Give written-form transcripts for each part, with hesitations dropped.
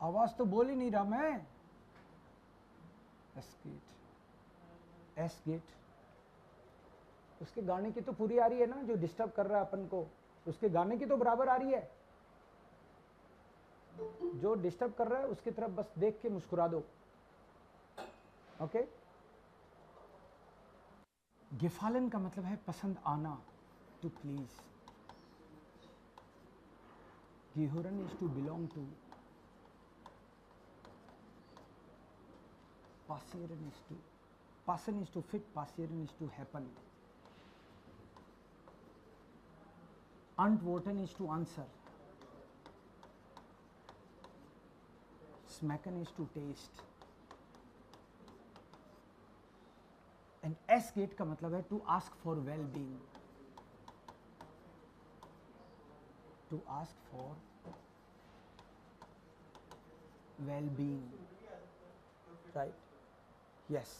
आवाज तो बोल ही नहीं रहा मैं। एस्केट, एस्केट, उसके गाने की तो पूरी आ रही है ना, जो डिस्टर्ब कर रहा है अपन को, उसके गाने की तो बराबर आ रही है। जो डिस्टर्ब कर रहा है उसकी तरफ बस देख के मुस्कुरा दो। ओके। गिफालन का मतलब है पसंद आना, टू प्लीज। गिहोरन इज टू बिलोंग टू। पासियरन इज टू, पासन इज टू फिट, पासियरन is to happen. Antworten is to answer. Smacken is to taste. And S-gate का मतलब है to ask for well-being. To ask for well-being. Right? Yes.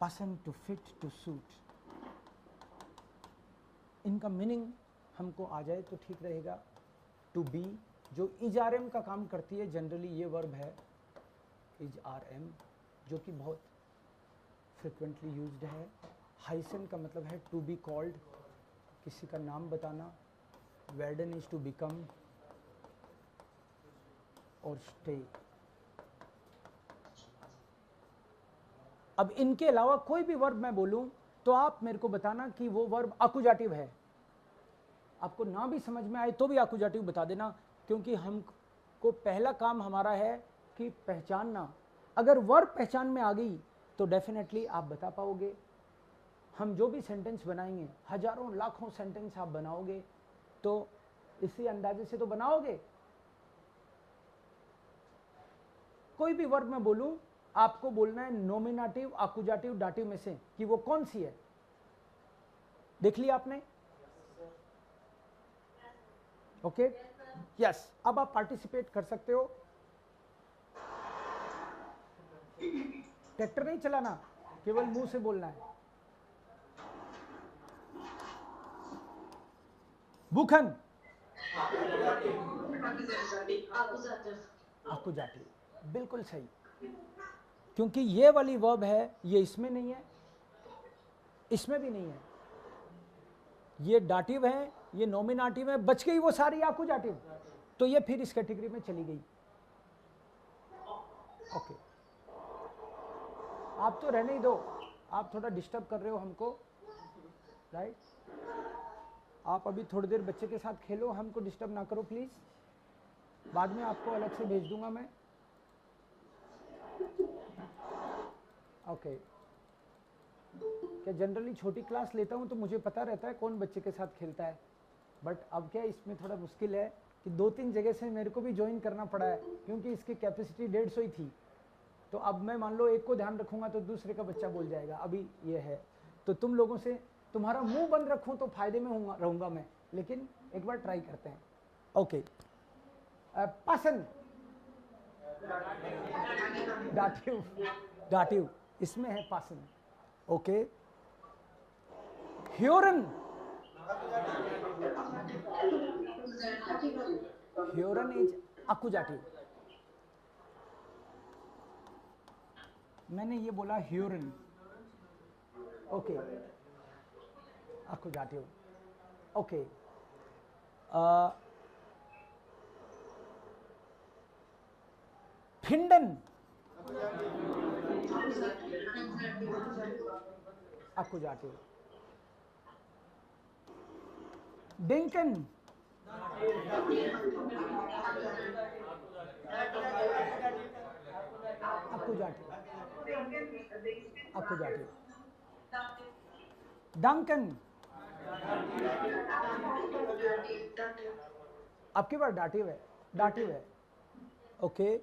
Passen, to fit, to suit. इनका meaning हमको आ जाए तो ठीक रहेगा। टू बी, जो इज आर एम का काम करती है, जनरली ये वर्ब है इज आर एम, जो कि बहुत फ्रिक्वेंटली यूज्ड है। हाइसन का मतलब है टू बी कॉल्ड, किसी का नाम बताना। वेर्डन इज टू बिकम और स्टे। अब इनके अलावा कोई भी वर्ब मैं बोलूं तो आप मेरे को बताना कि वो वर्ब आकुजाटिव है। आपको ना भी समझ में आए तो भी आकुजाटिव बता देना, क्योंकि हमको पहला काम हमारा है कि पहचानना। अगर वर्ब पहचान में आ गई तो डेफिनेटली आप बता पाओगे। हम जो भी सेंटेंस बनाएंगे, हजारों लाखों सेंटेंस आप बनाओगे तो इसी अंदाजे से तो बनाओगे। कोई भी वर्ब मैं बोलूं, आपको बोलना है नोमिनेटिव, आकुजाटिव, डाटिव में से कि वो कौन सी है। देख लिया आपने? Okay, yes. अब आप पार्टिसिपेट कर सकते हो। ट्रैक्टर नहीं चलाना, केवल मुंह से बोलना है। भूखन, आकुजाटिव, बिल्कुल सही। क्योंकि ये वाली वर्ब है, ये इसमें नहीं है, इसमें भी नहीं है। ये डाटिव है, ये नॉमिनेटिव है, बच गई वो सारी आकुजाटिव, तो ये फिर इस कैटेगरी में चली गई। ओके, आप तो रहने ही दो, आप थोड़ा डिस्टर्ब कर रहे हो हमको, राइट? आप अभी थोड़ी देर बच्चे के साथ खेलो, हमको डिस्टर्ब ना करो प्लीज। बाद में आपको अलग से भेज दूंगा मैं। ओके। क्या जनरली छोटी क्लास लेता हूँ तो मुझे पता रहता है कौन बच्चे के साथ खेलता है, बट अब क्या इसमें थोड़ा मुश्किल है कि 2-3 जगह से मेरे को भी ज्वाइन करना पड़ा है, क्योंकि इसकी कैपेसिटी 150 ही थी। तो अब मैं मान लो एक को ध्यान रखूंगा तो दूसरे का बच्चा बोल जाएगा। अभी ये है, तो तुम लोगों से तुम्हारा मुंह बंद रखूं तो फायदे में रहूंगा मैं, लेकिन एक बार ट्राई करते हैं। ओके। पसंद, डाटिव, डाटिव इसमें है पसंद। ओके। ह्योरन, ह्योरन इज आकुजाटिव। मैंने ये बोला ह्योरन, ओके, आकुजाटिव। ओके। फिंडन, आकुजाटिव। डिंकन, आकुजाटिव, आकुजाटिव। डंकन, आपकी बार डाटिव है, डाटिव है। ओके।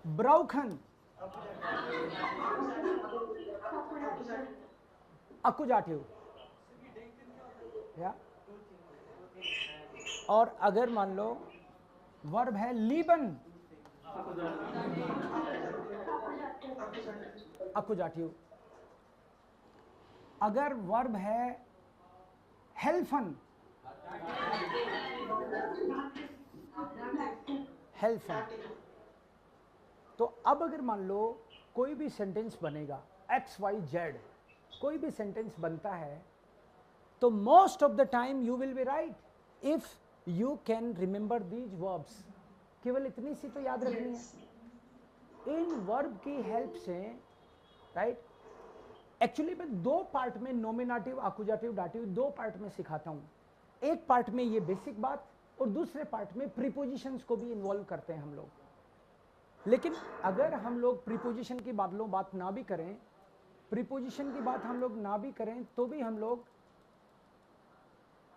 ब्राउखन, आकुजाटिव, या। और अगर मान लो वर्ब है लीबन, आकुजाटिव। अगर वर्ब है हेल्फन, हेल्प है। तो अब अगर मान लो कोई भी सेंटेंस बनेगा, XYZ कोई भी सेंटेंस बनता है, तो most of the time you will be right if you can remember these verbs. केवल इतनी सी तो याद रखनी है इन वर्ब की हेल्प से, राइट। एक्चुअली मैं दो पार्ट में नोमिनेटिव, आकुजाटिव, डाटिव दो पार्ट में सिखाता हूं। एक पार्ट में ये बेसिक बात और दूसरे पार्ट में प्रीपोजिशंस को भी इन्वॉल्व करते हैं हम लोग। लेकिन अगर हम लोग प्रीपोजिशन की बात ना भी करें, प्रीपोजिशन की बात हम लोग ना भी करें, तो भी हम लोग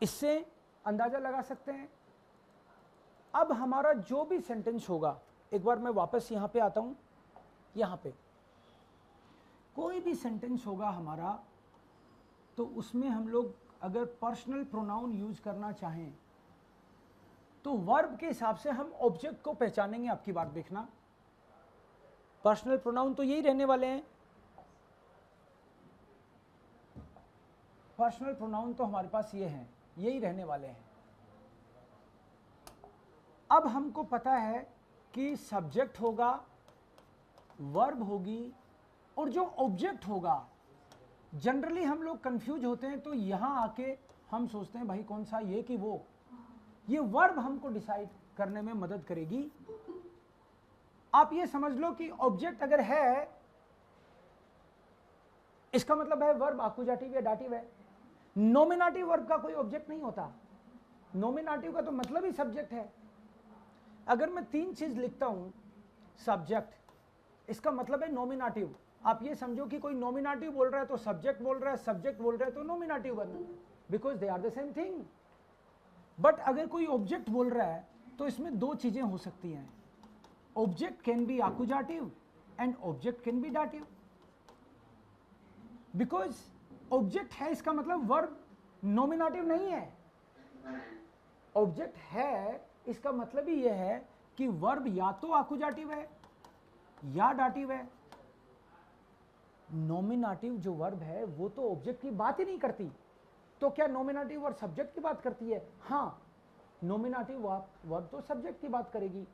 इससे अंदाजा लगा सकते हैं। अब हमारा जो भी सेंटेंस होगा, एक बार मैं वापस यहां पे आता हूं, यहां पे कोई भी सेंटेंस होगा हमारा, तो उसमें हम लोग अगर पर्सनल प्रोनाउन यूज करना चाहें तो वर्ब के हिसाब से हम ऑब्जेक्ट को पहचानेंगे। आपकी बात देखना, पर्सनल प्रोनाउन तो यही रहने वाले हैं, पर्सनल प्रोनाउन तो हमारे पास ये हैं, यही रहने वाले हैं। अब हमको पता है कि सब्जेक्ट होगा, वर्ब होगी, और जो ऑब्जेक्ट होगा, जनरली हम लोग कंफ्यूज होते हैं, तो यहां आके हम सोचते हैं भाई कौन सा, ये कि वो। ये वर्ब हमको डिसाइड करने में मदद करेगी। आप ये समझ लो कि ऑब्जेक्ट अगर है, इसका मतलब है वर्ब आकुजाटिव या डाटिव है। नोमिनेटिव वर्ब का कोई ऑब्जेक्ट नहीं होता, नोमिनेटिव का तो मतलब ही सब्जेक्ट है। अगर मैं तीन चीज लिखता हूं, सब्जेक्ट, इसका मतलब है नोमिनेटिव। आप ये समझो कि कोई नोमिनेटिव बोल रहा है तो सब्जेक्ट बोल रहा है, सब्जेक्ट बोल रहा है तो नोमिनेटिव बन रहा है, because they are the same thing. But अगर कोई ऑब्जेक्ट बोल रहा है तो इसमें दो चीजें हो सकती हैं, ऑब्जेक्ट कैन बी आकुजाटिव एंड ऑब्जेक्ट कैन बी डाटिव। बिकॉज ऑब्जेक्ट है, इसका मतलब वर्ब नोमिनेटिव नहीं है। ऑब्जेक्ट है, इसका मतलब ही यह है कि वर्ब या तो आकुजाटिव है या डाटिव है। नोमिनेटिव जो वर्ब है वो तो ऑब्जेक्ट की बात ही नहीं करती, तो क्या नोमिनेटिव और सब्जेक्ट की बात करती है? हाँ, नोमिनेटिव वर्ब तो सब्जेक्ट की बात करेगी।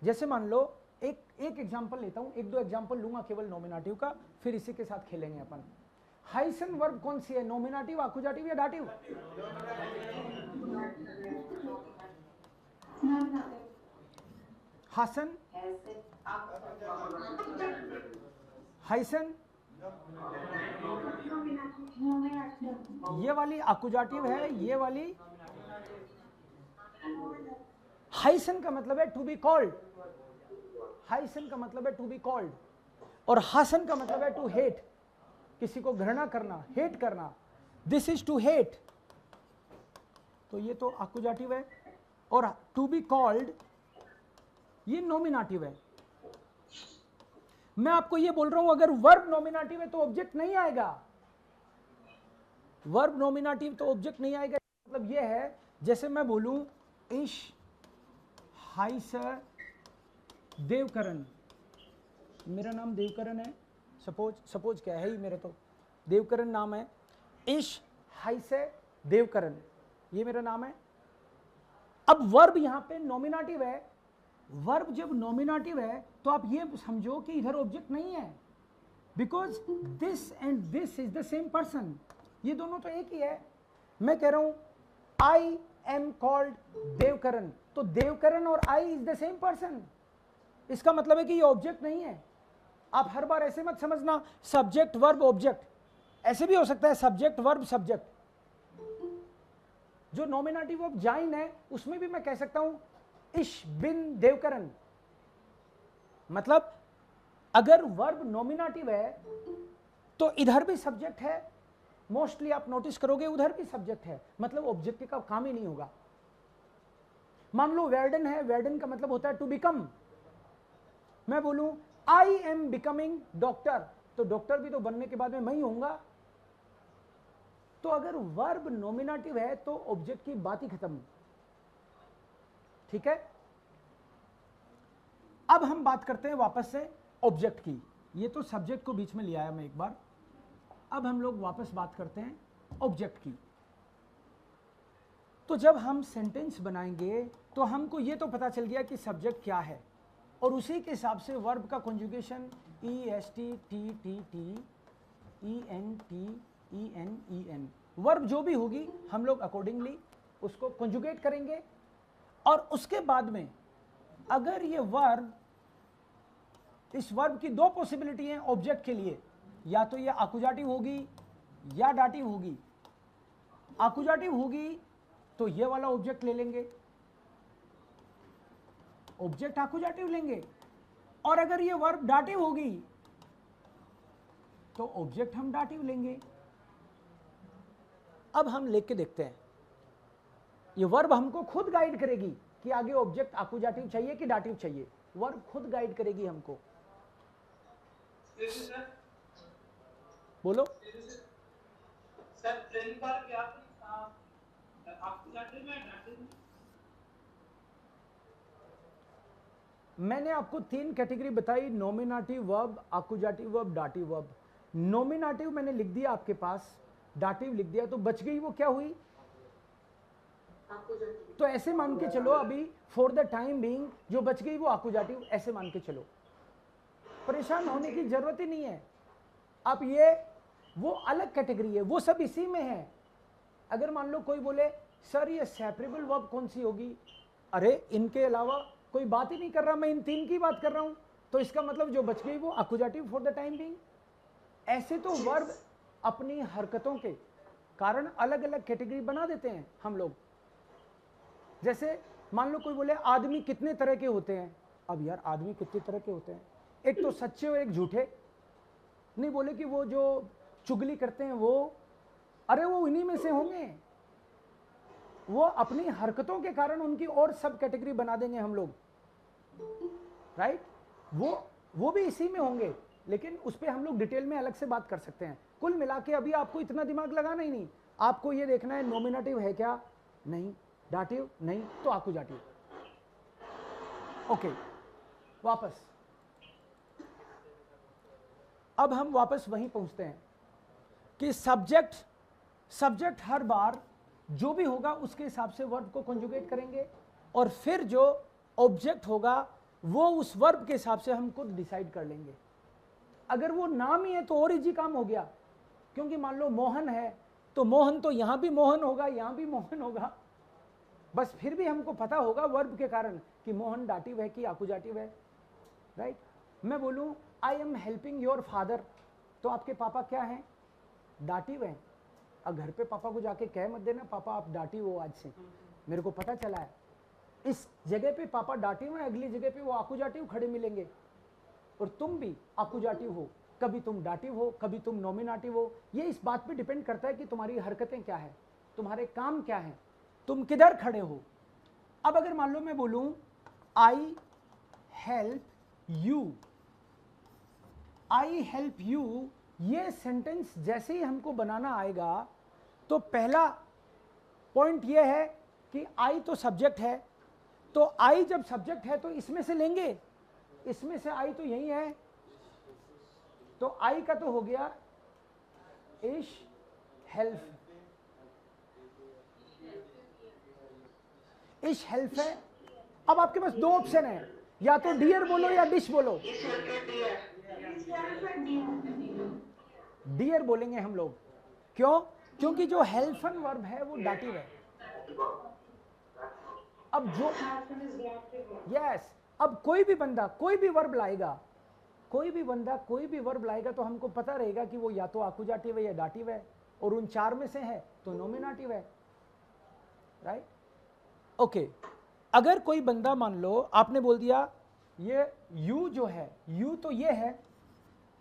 जैसे मान लो एक एग्जांपल लेता हूं, एक दो एग्जांपल लूंगा केवल नोमिनेटिव का, फिर इसी के साथ खेलेंगे अपन। हाइसन वर्ब कौन सी है, नोमिनेटिव, आकुजाटिव या डाटिव? हासन, हाइसन, ये वाली आकुजाटिव है, ये वाली। हाइसन का मतलब है टू बी कॉल्ड, हाइसन का मतलब है टू बी कॉल्ड, और हासन का मतलब है टू हेट, किसी को घृणा करना, हेट करना। दिस इज टू हेट, तो ये तो आकुजाटिव है। और टू बी कॉल्ड ये नोमिनेटिव है। मैं आपको ये बोल रहा हूं, अगर वर्ब नोमिनेटिव है तो ऑब्जेक्ट नहीं आएगा, वर्ब नोमिनेटिव तो ऑब्जेक्ट नहीं आएगा। मतलब ये है, जैसे मैं बोलूं इश हाइस देवकरण, मेरा नाम देवकरण है, सपोज क्या है ही, मेरे तो देवकरण नाम है। इश हाइस देवकरण, ये मेरा नाम है। अब वर्ब यहां पे नोमिनेटिव है, वर्ब जब नोमिनेटिव है तो आप ये समझो कि इधर ऑब्जेक्ट नहीं है, because this and this is the same person, ये दोनों तो एक ही है। मैं कह रहा हूं आई एम कॉल्ड देवकरण, तो देवकरण और I is the same person, इसका मतलब है कि ये ऑब्जेक्ट नहीं है। आप हर बार ऐसे मत समझना सब्जेक्ट वर्ब ऑब्जेक्ट, ऐसे भी हो सकता है सब्जेक्ट वर्ब सब्जेक्ट। जो नोमिनेटिव ऑफ जाइन है उसमें भी मैं कह सकता हूं इश बिन देवकरण। मतलब अगर वर्ब नोमिनेटिव है तो इधर भी सब्जेक्ट है, मोस्टली आप नोटिस करोगे उधर भी सब्जेक्ट है, मतलब ऑब्जेक्ट का काम ही नहीं होगा। मान लो वेर्डन है, वेर्डन का मतलब होता है टू बिकम। मैं बोलूं आई एम बिकमिंग डॉक्टर, तो डॉक्टर भी तो बनने के बाद में मैं ही होऊंगा। तो अगर वर्ब नोमिनेटिव है तो ऑब्जेक्ट की बात ही खत्म। ठीक है, अब हम बात करते हैं वापस से ऑब्जेक्ट की। ये तो सब्जेक्ट को बीच में ले आया मैं एक बार, अब हम लोग वापस बात करते हैं ऑब्जेक्ट की। तो जब हम सेंटेंस बनाएंगे तो हमको ये तो पता चल गया कि सब्जेक्ट क्या है, और उसी के हिसाब से वर्ब का कॉन्जुगेशन EST, वर्ब जो भी होगी हम लोग अकॉर्डिंगली उसको कॉन्जुगेट करेंगे। और उसके बाद में अगर ये वर्ब, इस वर्ब की दो पॉसिबिलिटी हैं ऑब्जेक्ट के लिए, या तो ये आकुजाटिव होगी या डाटिव होगी। आकुजाटिव होगी तो ये वाला ऑब्जेक्ट ले लेंगे, ऑब्जेक्ट आकुजाटिव लेंगे, और अगर ये वर्ब डाटिव होगी तो ऑब्जेक्ट हम डाटिव लेंगे। अब हम लिख के देखते हैं, ये वर्ब हमको खुद गाइड करेगी कि आगे ऑब्जेक्ट आकुजाटिव चाहिए कि डाटिव चाहिए, वर्ब खुद गाइड करेगी हमको। बोलो सर, पहली बार क्या आकुजाटिव में डाटिव? मैंने आपको 3 कैटेगरी बताई, नॉमिनेटिव वर्ब, आकुजाटिव वर्ब, डाटिव वर्ब। नॉमिनेटिव मैंने लिख दिया आपके पास, डाटिव लिख दिया, तो बच गई वो क्या हुई? तो ऐसे मान के चलो अभी फॉर द टाइम बीइंग जो बच गई वो आकुजाटिव, ऐसे मान के चलो, परेशान होने की जरूरत ही नहीं है। अब ये वो अलग कैटेगरी है, वो सब इसी में है। अगर मान लो कोई बोले सर ये सेपरेबल वर्ब कौन सी होगी, अरे इनके अलावा कोई बात ही नहीं कर रहा, मैं इन 3 की बात कर रहा हूं, तो इसका मतलब जो बच गई वो आकुजाटिव फॉर द टाइम बीइंग। ऐसे तो वर्ब अपनी हरकतों के कारण अलग अलग कैटेगरी बना देते हैं हम लोग। जैसे मान लो कोई बोले आदमी कितने तरह के होते हैं, अब यार आदमी कितने तरह के होते हैं, एक तो सच्चे और एक झूठे। नहीं बोले कि वो जो चुगली करते हैं वो, अरे वो इन्हीं में से होंगे, वो अपनी हरकतों के कारण उनकी और सब कैटेगरी बना देंगे हम लोग, राइट? वो भी इसी में होंगे, लेकिन उस पर हम लोग डिटेल में अलग से बात कर सकते हैं। कुल मिला के अभी आपको इतना दिमाग लगाना ही नहीं, आपको ये देखना है नॉमिनेटिव है क्या, नहीं, डाटिव नहीं, तो आकुजाटिव। ओके, वापस अब हम वापस वहीं पहुंचते हैं कि सब्जेक्ट हर बार जो भी होगा उसके हिसाब से वर्ब को कॉन्जुगेट करेंगे, और फिर जो ऑब्जेक्ट होगा वो उस वर्ब के हिसाब से हम खुद डिसाइड कर लेंगे। अगर वो नाम ही है तो और इजी काम हो गया, क्योंकि मान लो मोहन है तो मोहन तो यहां भी मोहन होगा, यहां भी मोहन होगा, बस फिर भी हमको पता होगा वर्ब के कारण कि मोहन डाटिव है कि आकुजाटिव है, राइट? मैं बोलूं I am helping your father, तो आपके पापा क्या हैं? डाटिव हैं। अब घर पे पापा को जाके कह मत देना पापा आप डाटिव हो, आज से मेरे को पता चला है, इस जगह पे पापा डाटिव है, अगली जगह पे वो आकुजाटिव खड़े मिलेंगे, और तुम भी आकुजाटिव हो, कभी तुम डाटिव हो, कभी तुम नॉमिनेटिव हो। ये इस बात पे डिपेंड करता है कि तुम्हारी हरकतें क्या है, तुम्हारे काम क्या है, तुम किधर खड़े हो। अब अगर मान लो मैं बोलूं I help you, I help you, ये सेंटेंस जैसे ही हमको बनाना आएगा तो पहला पॉइंट ये है कि आई तो सब्जेक्ट है, तो आई जब सब्जेक्ट है तो इसमें से लेंगे, इसमें से आई तो यही है, तो आई का तो हो गया इश हेल्प, इश हेल्प है। अब आपके पास 2 ऑप्शन है, या तो डियर बोलो या डिश बोलो। डियर बोलेंगे हम लोग, क्यों? क्योंकि जो हेल्फन वर्ब है वो डाटिव है। अब जो यस, अब कोई भी बंदा कोई भी वर्ब लाएगा, कोई भी बंदा कोई भी वर्ब लाएगा तो हमको पता रहेगा कि वो या तो आकुजाटिव है या डाटिव है, और उन 4 में से है तो नॉमिनेटिव है, राइट? ओके, अगर कोई बंदा मान लो आपने बोल दिया ये यू जो है, यू तो ये है,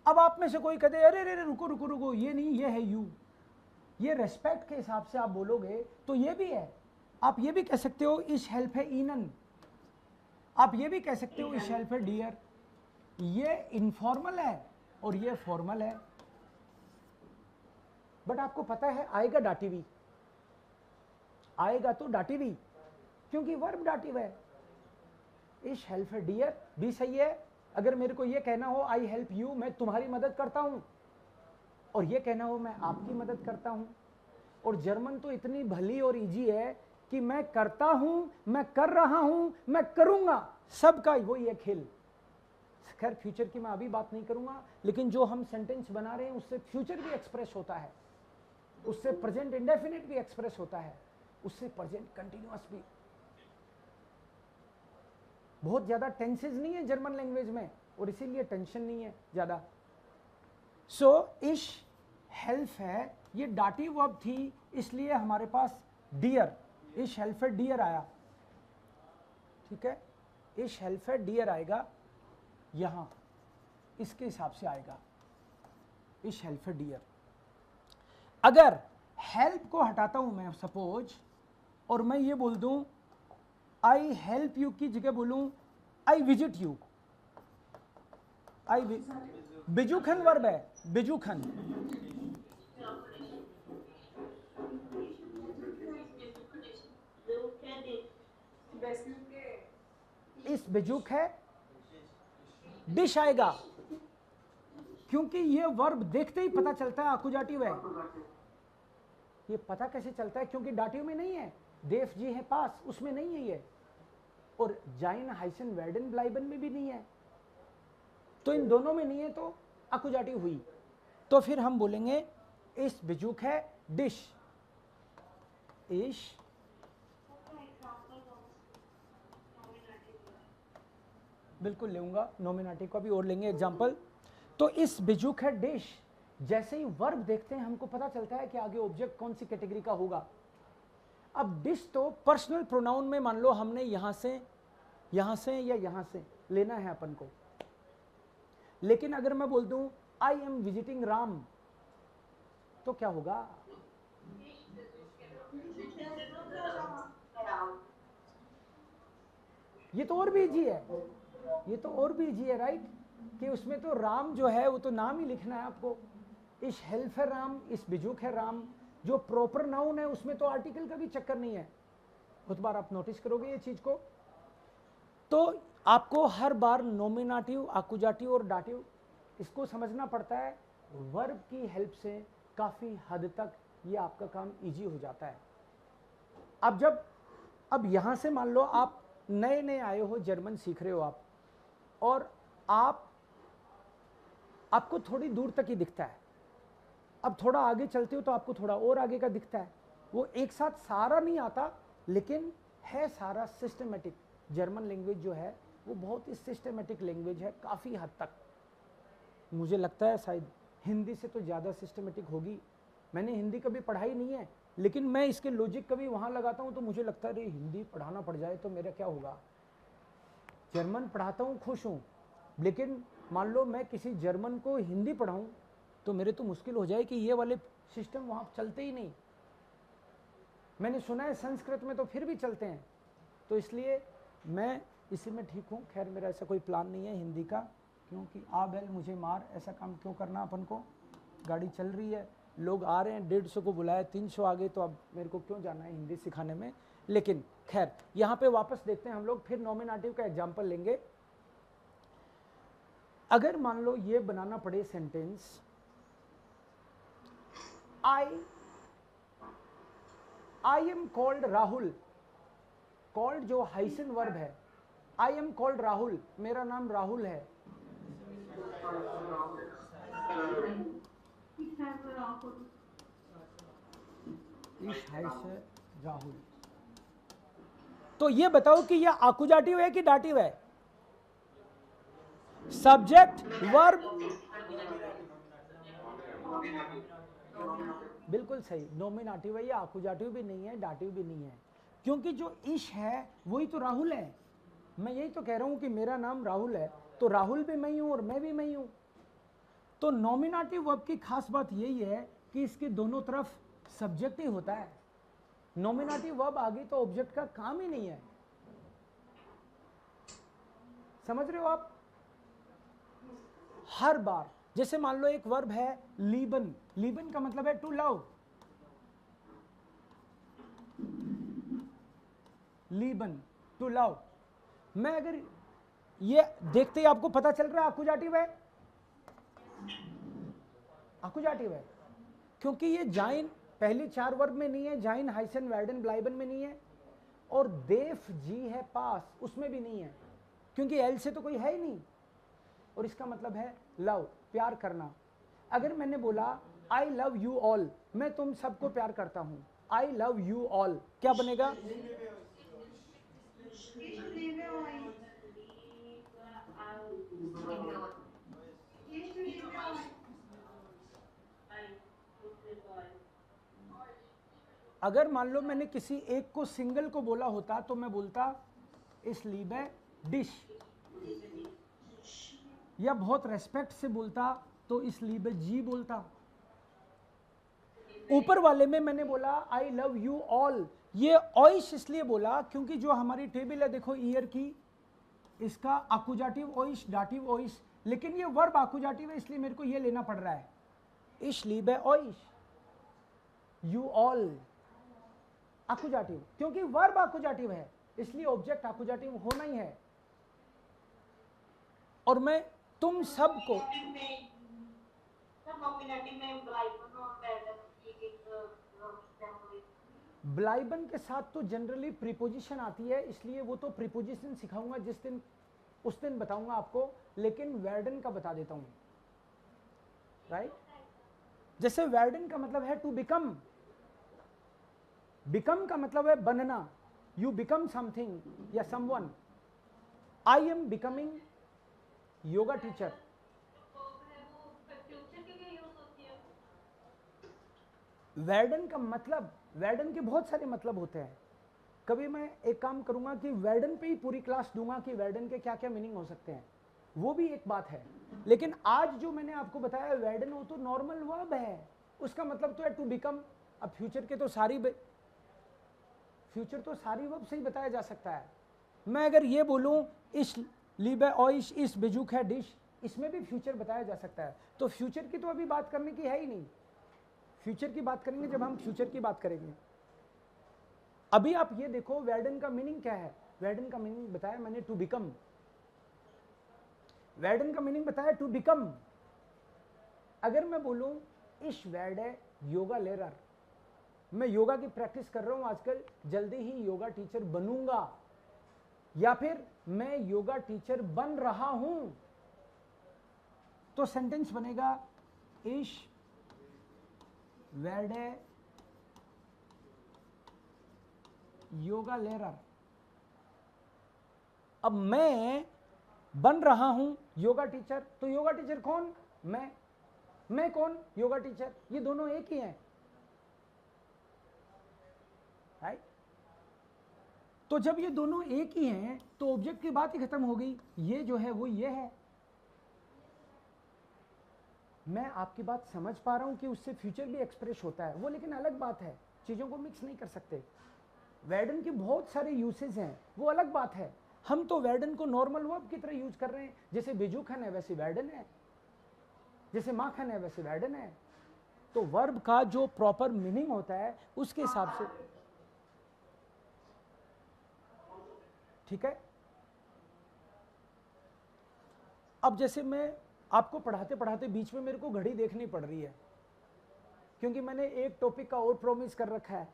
अब आप में से कोई कहते अरे रे रुको रुको रुको, ये नहीं, ये है यू, ये रेस्पेक्ट के हिसाब से आप बोलोगे तो ये भी है। आप ये भी कह सकते हो इश हेल्प है ईनन, आप ये भी कह सकते हो इश हेल्प है डियर। ये इनफॉर्मल है और ये फॉर्मल है, बट आपको पता है आएगा डाटिव, आएगा तो डाटिव, क्योंकि वर्ब डाटिव है। इश हेल्प है डियर भी सही है। अगर मेरे को ये कहना हो आई हेल्प यू, मैं तुम्हारी मदद करता हूं, और ये कहना हो मैं आपकी मदद करता हूं। और जर्मन तो इतनी भली और इजी है कि मैं करता हूं, मैं कर रहा हूं, मैं करूंगा, सबका वही है खेल। खैर फ्यूचर की मैं अभी बात नहीं करूंगा, लेकिन जो हम सेंटेंस बना रहे हैं उससे फ्यूचर भी एक्सप्रेस होता है, उससे प्रेजेंट इंडेफिनिट भी एक्सप्रेस होता है, उससे प्रेजेंट कंटिन्यूअस भी। बहुत ज्यादा टेंसेस नहीं है जर्मन लैंग्वेज में, और इसीलिए टेंशन नहीं है ज्यादा। सो इश हेल्प है, ये डाटिव वर्ब थी, इसलिए हमारे पास डियर, इश हेल्प है डियर आया, ठीक है। इश हेल्प है डियर आएगा यहां, इसके हिसाब से आएगा इश हेल्प है डियर। अगर हेल्प को हटाता हूं मैं सपोज, और मैं ये बोल दूं आई हेल्प यू की जगह बोलूं आई विजिट यू, आई बिजुखन वर्ब है, बिजुखन। इस बिजुक है, डिश आएगा, क्योंकि ये वर्ब देखते ही पता चलता है आकुजाटिव है। ये पता कैसे चलता है? क्योंकि डाटिव में नहीं है, देव जी है पास, उसमें नहीं है ये, और जाइन हाइसन वेर्डन ब्लाइबन में भी नहीं है, तो इन दोनों में नहीं है, तो आकुजाटिव हुई। तो फिर हम बोलेंगे इस बिजुक है डिश, इश बिल्कुल लेऊंगा, नॉमिनेटिव का भी और लेंगे एग्जांपल। तो इस बिजुक है डिश, जैसे ही वर्ब देखते हैं हमको पता चलता है कि आगे ऑब्जेक्ट कौन सी कैटेगरी का होगा। अब डिश तो पर्सनल प्रोनाउन में मान लो हमने यहां से या यहां से लेना है अपन को, लेकिन अगर मैं बोल दूं आई एम विजिटिंग राम, तो क्या होगा? ये तो और भी इजी है, ये तो और भी इजी है राइट, कि उसमें तो राम जो है वो तो नाम ही लिखना है आपको। इस हेल्प है राम, इस बिजुक है राम, जो प्रॉपर नाउन है उसमें तो आर्टिकल का भी चक्कर नहीं है। बहुत बार आप नोटिस करोगे ये चीज को। तो आपको हर बार नॉमिनेटिव, आकुजाटिव और डाटिव इसको समझना पड़ता है। वर्ब की हेल्प से काफी हद तक ये आपका काम इजी हो जाता है। अब यहां से मान लो आप नए नए आए हो, जर्मन सीख रहे हो आप, और आपको थोड़ी दूर तक ही दिखता है। अब थोड़ा आगे चलते हो तो आपको थोड़ा और आगे का दिखता है। वो एक साथ सारा नहीं आता, लेकिन है सारा सिस्टमेटिक। जर्मन लैंग्वेज जो है वो बहुत ही सिस्टमेटिक लैंग्वेज है काफ़ी हद तक। मुझे लगता है शायद हिंदी से तो ज़्यादा सिस्टमेटिक होगी। मैंने हिंदी कभी पढ़ाई नहीं है, लेकिन मैं इसके लॉजिक कभी वहाँ लगाता हूँ तो मुझे लगता है अरे हिंदी पढ़ाना पड़ जाए तो मेरा क्या होगा। जर्मन पढ़ाता हूँ, खुश हूँ, लेकिन मान लो मैं किसी जर्मन को हिंदी पढ़ाऊँ तो मेरे तो मुश्किल हो जाए कि ये वाले सिस्टम वहाँ चलते ही नहीं। मैंने सुना है संस्कृत में तो फिर भी चलते हैं, तो इसलिए मैं इसी में ठीक हूँ। खैर मेरा ऐसा कोई प्लान नहीं है हिंदी का, क्योंकि आ बैल मुझे मार, ऐसा काम क्यों करना अपन को। गाड़ी चल रही है, लोग आ रहे हैं, 150 को बुलाया, 300 आ गए, तो अब मेरे को क्यों जाना है हिंदी सिखाने में। लेकिन खैर यहाँ पे वापस देखते हैं हम लोग, फिर नॉमिनेटिव का एग्जाम्पल लेंगे। अगर मान लो ये बनाना पड़े sentence, I am called Rahul, called जो हाइसन वर्ब है, आई एम कॉल्ड राहुल, मेरा नाम राहुल है। राहुल, तो ये बताओ कि यह आकुजाटिव है कि डाटिव है? सब्जेक्ट वर्ब, बिल्कुल सही, नॉमिनेटिव है। ये आकुजाटिव भी नहीं है, डाटिव भी नहीं है, क्योंकि जो इश है वही तो राहुल है। मैं यही तो कह रहा हूं कि मेरा नाम राहुल है, तो राहुल भी मैं ही हूं और मैं भी मैं ही हूं। तो नॉमिनेटिव वर्ब की खास बात यही है कि इसके दोनों तरफ सब्जेक्ट ही होता है। नॉमिनेटिव वर्ब आगे तो ऑब्जेक्ट का काम ही नहीं है। समझ रहे हो आप? हर बार जैसे मान लो एक वर्ब है लीबन, लीबन का मतलब है टू लव, लीबन टू लव। मैं अगर ये देखते ही आपको पता चल रहा है आकुजाटिव है, आकुजाटिव है, क्योंकि ये जाइन पहले 4 वर्ब में नहीं है, जाइन हाइसन वेर्डन ब्लाइबन में नहीं है, और देफ जी है पास, उसमें भी नहीं है, क्योंकि एल से तो कोई है ही नहीं, और इसका मतलब है लव, प्यार करना। अगर मैंने बोला आई लव यू ऑल, मैं तुम सबको प्यार करता हूं, आई लव यू ऑल, क्या बनेगा? Ich liebe euch. Ich liebe euch. अगर मान लो मैंने किसी एक को सिंगल को बोला होता तो मैं बोलता इस लीबे डिश, या बहुत रेस्पेक्ट से बोलता तो इस लीबे जी बोलता। ऊपर वाले में मैंने बोला आई लव यू ऑल, ये ऑइश इसलिए बोला क्योंकि जो हमारी टेबल है देखो ईयर की, इसका आकुजाटिव ओइश, डाटिव ओइश, लेकिन ये वर्ब आकुजाटिव है इसलिए मेरे को ये लेना पड़ रहा है, इश लीबे ओइश, यू ऑल आकुजाटिव, क्योंकि वर्ब आकुजाटिव है इसलिए ऑब्जेक्ट आकुजाटिव होना ही है। और मैं तुम सबको, ब्लाइबन के साथ तो जनरली प्रीपोजिशन आती है, इसलिए वो तो प्रीपोजिशन सिखाऊंगा जिस दिन, उस दिन बताऊंगा आपको, लेकिन वर्डन का बता देता हूं, राइट? जैसे वर्डन का मतलब है टू बिकम, बिकम का मतलब है बनना, यू बिकम समथिंग या someone. I am becoming yoga teacher. वर्डन का मतलब, वर्डन के बहुत सारे मतलब होते हैं। कभी मैं एक काम करूंगा कि वर्डन पे ही पूरी क्लास दूंगा कि वर्डन के क्या क्या मीनिंग हो सकते हैं, वो भी एक बात है। लेकिन आज जो मैंने आपको बताया वर्डन, वो तो नॉर्मल वर्ब है, उसका मतलब तो है टू बिकम। अब फ्यूचर के तो फ्यूचर तो सारी वर्ब से ही बताया जा सकता है। मैं अगर ये बोलूं इस लीबे ऑइश इस बेजुक है डिश, इसमें भी फ्यूचर बताया जा सकता है। तो फ्यूचर की तो अभी बात करने की है ही नहीं, फ्यूचर की बात करेंगे जब हम फ्यूचर की बात करेंगे। अभी आप ये देखो वर्डन का मीनिंग क्या है। वर्डन का मीनिंग बताया मैंने टू बिकम, वर्डन का मीनिंग बताया टू बिकम। अगर मैं बोलूं इस वर्ड है योगा लेरर, मैं योगा की प्रैक्टिस कर रहा हूं आजकल, जल्दी ही योगा टीचर बनूंगा, या फिर मैं योगा टीचर बन रहा हूं, तो सेंटेंस बनेगा इश वेर्डे योगा लेरर। अब मैं बन रहा हूं योगा टीचर, तो योगा टीचर कौन? मैं कौन? योगा टीचर, ये दोनों एक ही हैं, राइट? तो जब ये दोनों एक ही हैं तो ऑब्जेक्ट की बात ही खत्म हो गई, ये जो है वो ये है। मैं आपकी बात समझ पा रहा हूं कि उससे फ्यूचर भी एक्सप्रेस होता है, वो लेकिन अलग बात है, चीजों को मिक्स नहीं कर सकते। वर्डन के बहुत सारे यूसेज हैं, वो अलग बात है। हम तो वर्डन को नॉर्मल वर्ब की तरह यूज कर रहे हैं, जैसे बेजुखन है वैसे वर्डन है, जैसे माखन है वैसे वर्डन है। तो वर्ब का जो प्रॉपर मीनिंग होता है उसके हिसाब से, ठीक है? अब जैसे मैं आपको पढ़ाते पढ़ाते बीच में मेरे को घड़ी देखनी पड़ रही है, क्योंकि मैंने एक टॉपिक का और प्रॉमिस कर रखा है,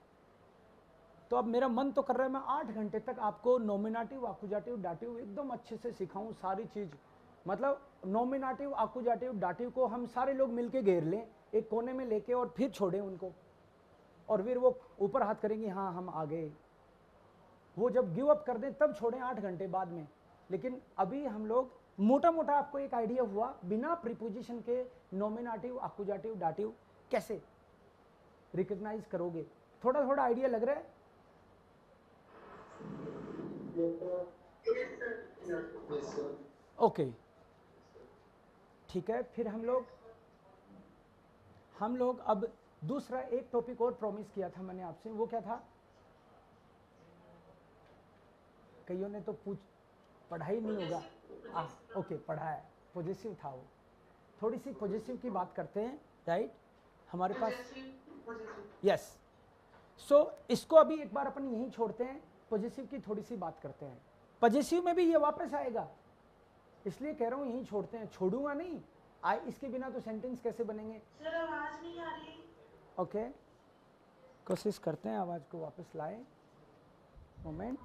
तो अब मेरा मन तो कर रहा है मैं 8 घंटे तक आपको नॉमिनेटिव, आकुजाटिव, डाटिव एकदम अच्छे से सिखाऊं सारी चीज। मतलब नॉमिनेटिव, आकुजाटिव, डाटिव को हम सारे लोग मिलके घेर लें एक कोने में लेके, और फिर छोड़ें उनको, और फिर वो ऊपर हाथ करेंगे हाँ हम आ गए। वो जब गिव अप कर दें तब छोड़ें 8 घंटे बाद में। लेकिन अभी हम लोग मोटा मोटा आपको एक आइडिया हुआ बिना प्रीपोजिशन के नॉमिनेटिव, आकुजाटिव, डाटिव कैसे रिकॉग्नाइज करोगे, थोड़ा थोड़ा आइडिया लग रहा है? ओके, ठीक है। फिर हम लोग अब दूसरा एक टॉपिक और प्रॉमिस किया था मैंने आपसे, वो क्या था? कईयों ने तो पढ़ा ही नहीं होगा। ओके, पढ़ा है, पॉजिटिव था वो। थोड़ी सी पॉजिटिव की बात करते हैं, राइट? हमारे पास यस। सो इसको अभी एक बार अपन यहीं छोड़ते हैं, पॉजिटिव की थोड़ी सी बात करते हैं। पॉजिटिव में भी ये वापस आएगा, इसलिए कह रहा हूँ यहीं छोड़ते हैं, छोड़ूंगा नहीं। इसके बिना तो सेंटेंस कैसे बनेंगे? सर आवाज नहीं आ रही। ओके, कोशिश करते हैं आवाज को वापस लाएं। मोमेंट।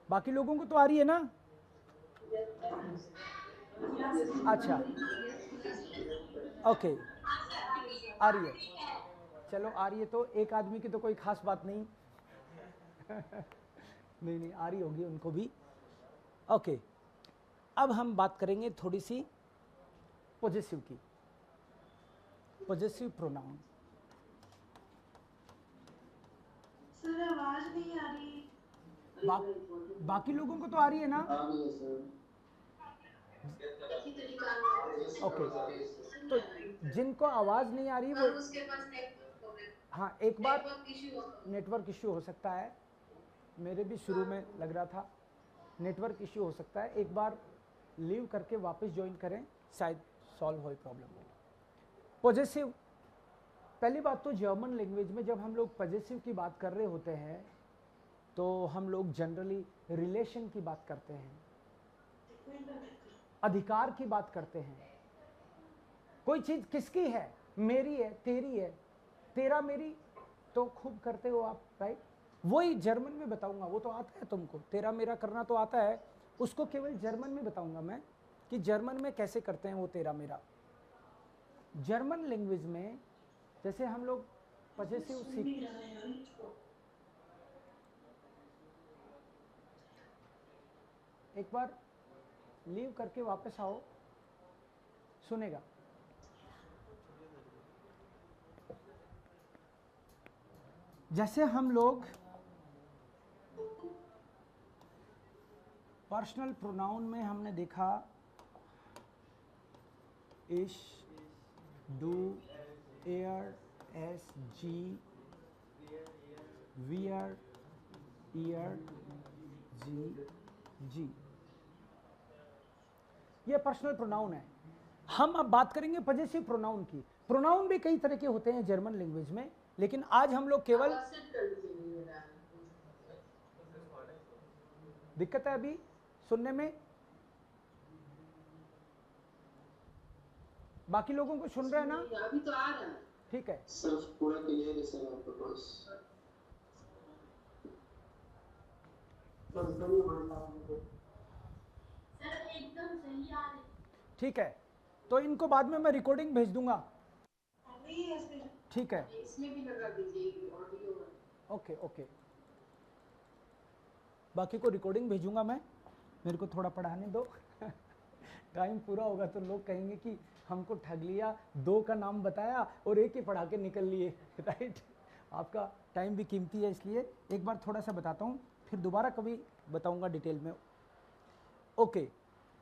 बाकी लोगों को तो आ रही है ना? अच्छा, ओके, आ रही है। चलो आ रही है तो एक आदमी की तो कोई खास बात नहीं। नहीं नहीं, आ रही होगी उनको भी। ओके, अब हम बात करेंगे थोड़ी सी पॉजेसिव की। Possessive pronoun. सर आवाज नहीं आ रही। बाकी लोगों को तो आ रही है ना? ओके, तो जिनको आवाज नहीं आ रही वो, हाँ एक बार नेटवर्क इश्यू हो सकता है, मेरे भी शुरू में लग रहा था नेटवर्क इश्यू हो सकता है। एक बार लीव करके वापस ज्वाइन करें, शायद सॉल्व हो प्रॉब्लम। पॉजेसिव, पहली बात तो जर्मन लैंग्वेज में जब हम लोग पॉजेसिव की बात कर रहे होते हैं तो हम लोग जनरली रिलेशन की बात करते हैं, अधिकार की बात करते हैं। कोई चीज किसकी है? मेरी है, तेरी है, तेरा मेरी तो खूब करते हो आप, राइट? वही जर्मन में बताऊंगा, वो तो आता है तुमको, तेरा मेरा करना तो आता है, उसको केवल जर्मन में बताऊंगा मैं कि जर्मन में कैसे करते हैं वो तेरा मेरा। जर्मन लैंग्वेज में जैसे हम लोग पॉजेसिव सीख, एक बार लीव करके वापस आओ, सुनेगा। जैसे हम लोग पर्सनल प्रोनाउन में हमने देखा इश, डू, एयर, एस, जी, वियर, ईयर, जी, जी, ये पर्सनल प्रोनाउन है। हम अब बात करेंगे पॉजेसिव प्रोनाउन की। प्रोनाउन भी कई तरह के होते हैं जर्मन लैंग्वेज में, लेकिन आज हम लोग केवल, दिक्कत है अभी सुनने में? बाकी लोगों को सुन रहे हैं ना? अभी तो आ रहा है। ठीक है, सिर्फ पूरा क्लियर है सर आपके पास। सर एकदम सही आ रही। ठीक है, तो इनको बाद में मैं रिकॉर्डिंग भेज दूंगा। अभी है सर। ठीक है, इसमें भी लगा दीजिए ऑडियो। ओके ओके, बाकी को रिकॉर्डिंग भेजूंगा मैं, मेरे को थोड़ा पढ़ाने दो। टाइम पूरा होगा तो लोग कहेंगे कि हमको ठग लिया, 2 का नाम बताया और 1 ही पढ़ा के निकल लिए। राइट, आपका टाइम भी कीमती है, इसलिए एक बार थोड़ा सा बताता हूँ, फिर दोबारा कभी बताऊंगा डिटेल में। ओके,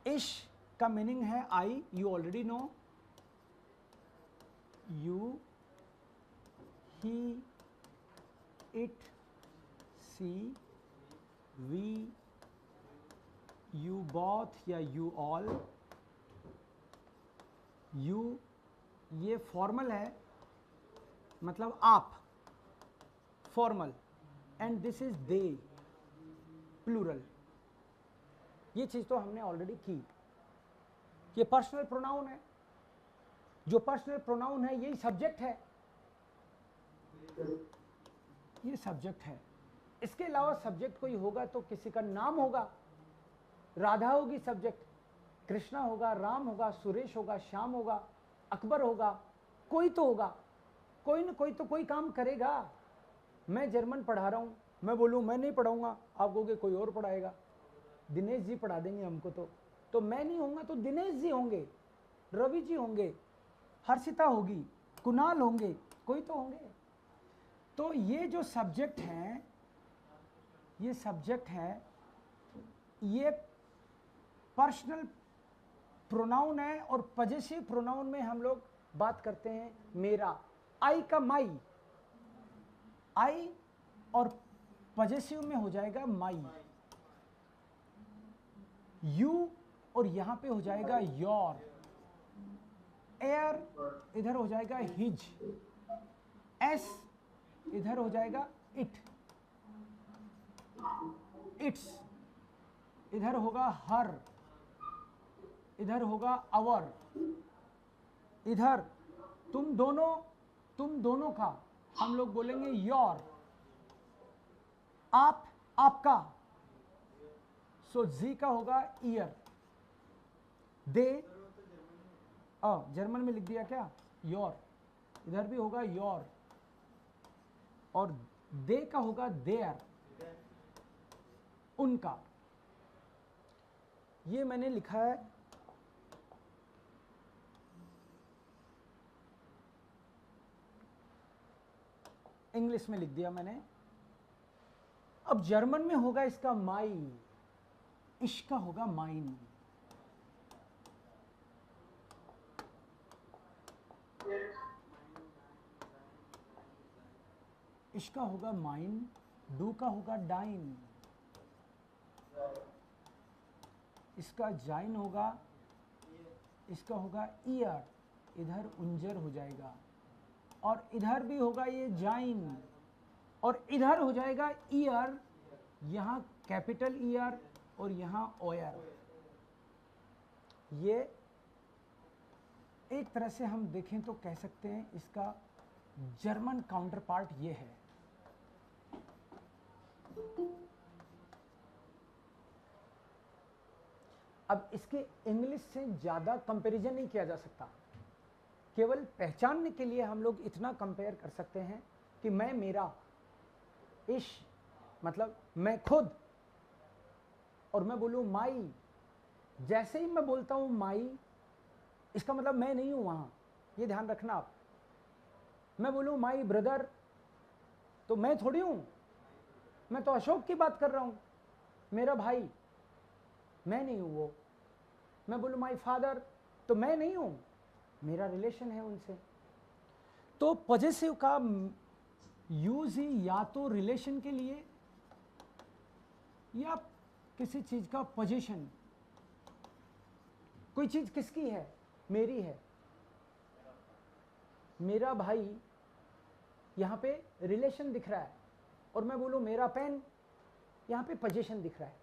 इश का मीनिंग है I, you already know. You, he, it, सी, वी, यू बोथ या यू ऑल। यू ये फॉर्मल है, मतलब आप, formal, and this is they, plural. ये चीज तो हमने ऑलरेडी की। ये पर्सनल प्रोनाउन है। जो पर्सनल प्रोनाउन है यही सब्जेक्ट है, ये सब्जेक्ट है। इसके अलावा सब्जेक्ट कोई होगा तो किसी का नाम होगा, राधा होगी सब्जेक्ट, कृष्णा होगा, राम होगा, सुरेश होगा, श्याम होगा, अकबर होगा, कोई तो होगा, कोई न कोई तो कोई काम करेगा। मैं जर्मन पढ़ा रहा हूँ, मैं बोलूँ मैं नहीं पढ़ाऊंगा, आप कहोगे कोई और पढ़ाएगा, दिनेश जी पढ़ा देंगे हमको, तो मैं नहीं होऊंगा तो दिनेश जी होंगे, रवि जी होंगे, हर्षिता होगी, कुणाल होंगे, कोई तो होंगे। तो ये जो सब्जेक्ट है, ये सब्जेक्ट है, ये पर्सनल प्रोनाउन है। और पॉजेसिव प्रोनाउन में हम लोग बात करते हैं मेरा, आई का माई, आई, और पॉजेसिव में हो जाएगा माई। यू और यहां पे हो जाएगा योर। एयर इधर हो जाएगा हिज। एस इधर हो जाएगा इट। इट्स इधर होगा हर, इधर होगा अवर। इधर तुम दोनों का हम लोग बोलेंगे योर। आप, आपका, सो जी का होगा ईयर। दे, जर्मन में लिख दिया क्या, योर, इधर भी होगा योर, और दे का होगा देयर, उनका। ये मैंने लिखा है इंग्लिश में, लिख दिया मैंने। अब जर्मन में होगा इसका माई, इसका होगा माइन। इसका होगा माइन, डू का होगा डाइन, इसका जाइन होगा, इसका होगा ईयर, इधर उंजर हो जाएगा, और इधर भी होगा ये जाइन, और इधर हो जाएगा ईयर, यहाँ कैपिटल ईयर और यहाँ ओयर। ये एक तरह से हम देखें तो कह सकते हैं इसका जर्मन काउंटर पार्ट ये है। अब इसके इंग्लिश से ज़्यादा कंपैरिजन नहीं किया जा सकता, केवल पहचानने के लिए हम लोग इतना कंपेयर कर सकते हैं कि मैं, मेरा, इश मतलब मैं खुद, और मैं बोलूँ माई। जैसे ही मैं बोलता हूँ माई, इसका मतलब मैं नहीं हूँ वहाँ, ये ध्यान रखना आप। मैं बोलूँ माई ब्रदर, तो मैं थोड़ी हूँ, मैं तो अशोक की बात कर रहा हूँ, मेरा भाई, मैं नहीं हूँ वो। मैं बोलूँ माई फादर, तो मैं नहीं हूँ, मेरा रिलेशन है उनसे। तो पॉजेसिव का यूज ही या तो रिलेशन के लिए या किसी चीज का पोजीशन। कोई चीज किसकी है, मेरी है, मेरा भाई, यहां पे रिलेशन दिख रहा है, और मैं बोलूं मेरा पेन, यहां पे पोजीशन दिख रहा है।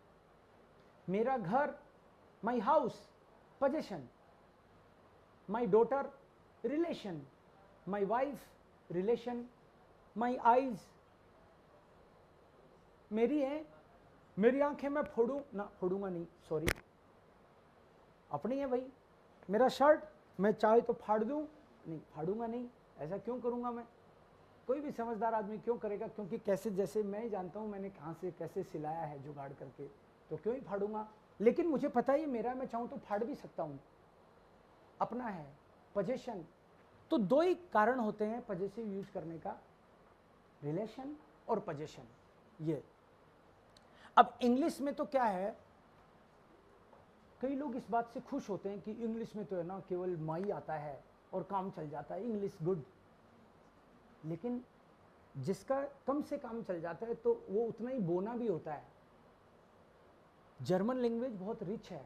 मेरा घर, my house, position. My daughter, relation. My wife, relation. My eyes, मेरी है, मेरी आंखें मैं फोड़ूं ना, फोड़ूंगा नहीं, सॉरी, अपनी है भाई। मेरा शर्ट मैं चाहे तो फाड़ दूं, नहीं फाड़ूंगा नहीं, ऐसा क्यों करूंगा मैं, कोई भी समझदार आदमी क्यों करेगा, क्योंकि कैसे, जैसे मैं जानता हूं मैंने कहां से कैसे सिलाया है जुगाड़ करके, तो क्यों ही फाड़ूंगा। लेकिन मुझे पता ही मेरा, मैं चाहूं तो फाड़ भी सकता हूं, अपना है, पोजेशन। तो दो ही कारण होते हैं पॉजेसिव यूज करने का, रिलेशन और पोजेशन। ये अब इंग्लिश में तो क्या है, कई लोग इस बात से खुश होते हैं कि इंग्लिश में तो है ना केवल माई आता है और काम चल जाता है, इंग्लिश गुड। लेकिन जिसका कम से काम चल जाता है तो वो उतना ही बोना भी होता है। जर्मन लैंग्वेज बहुत रिच है,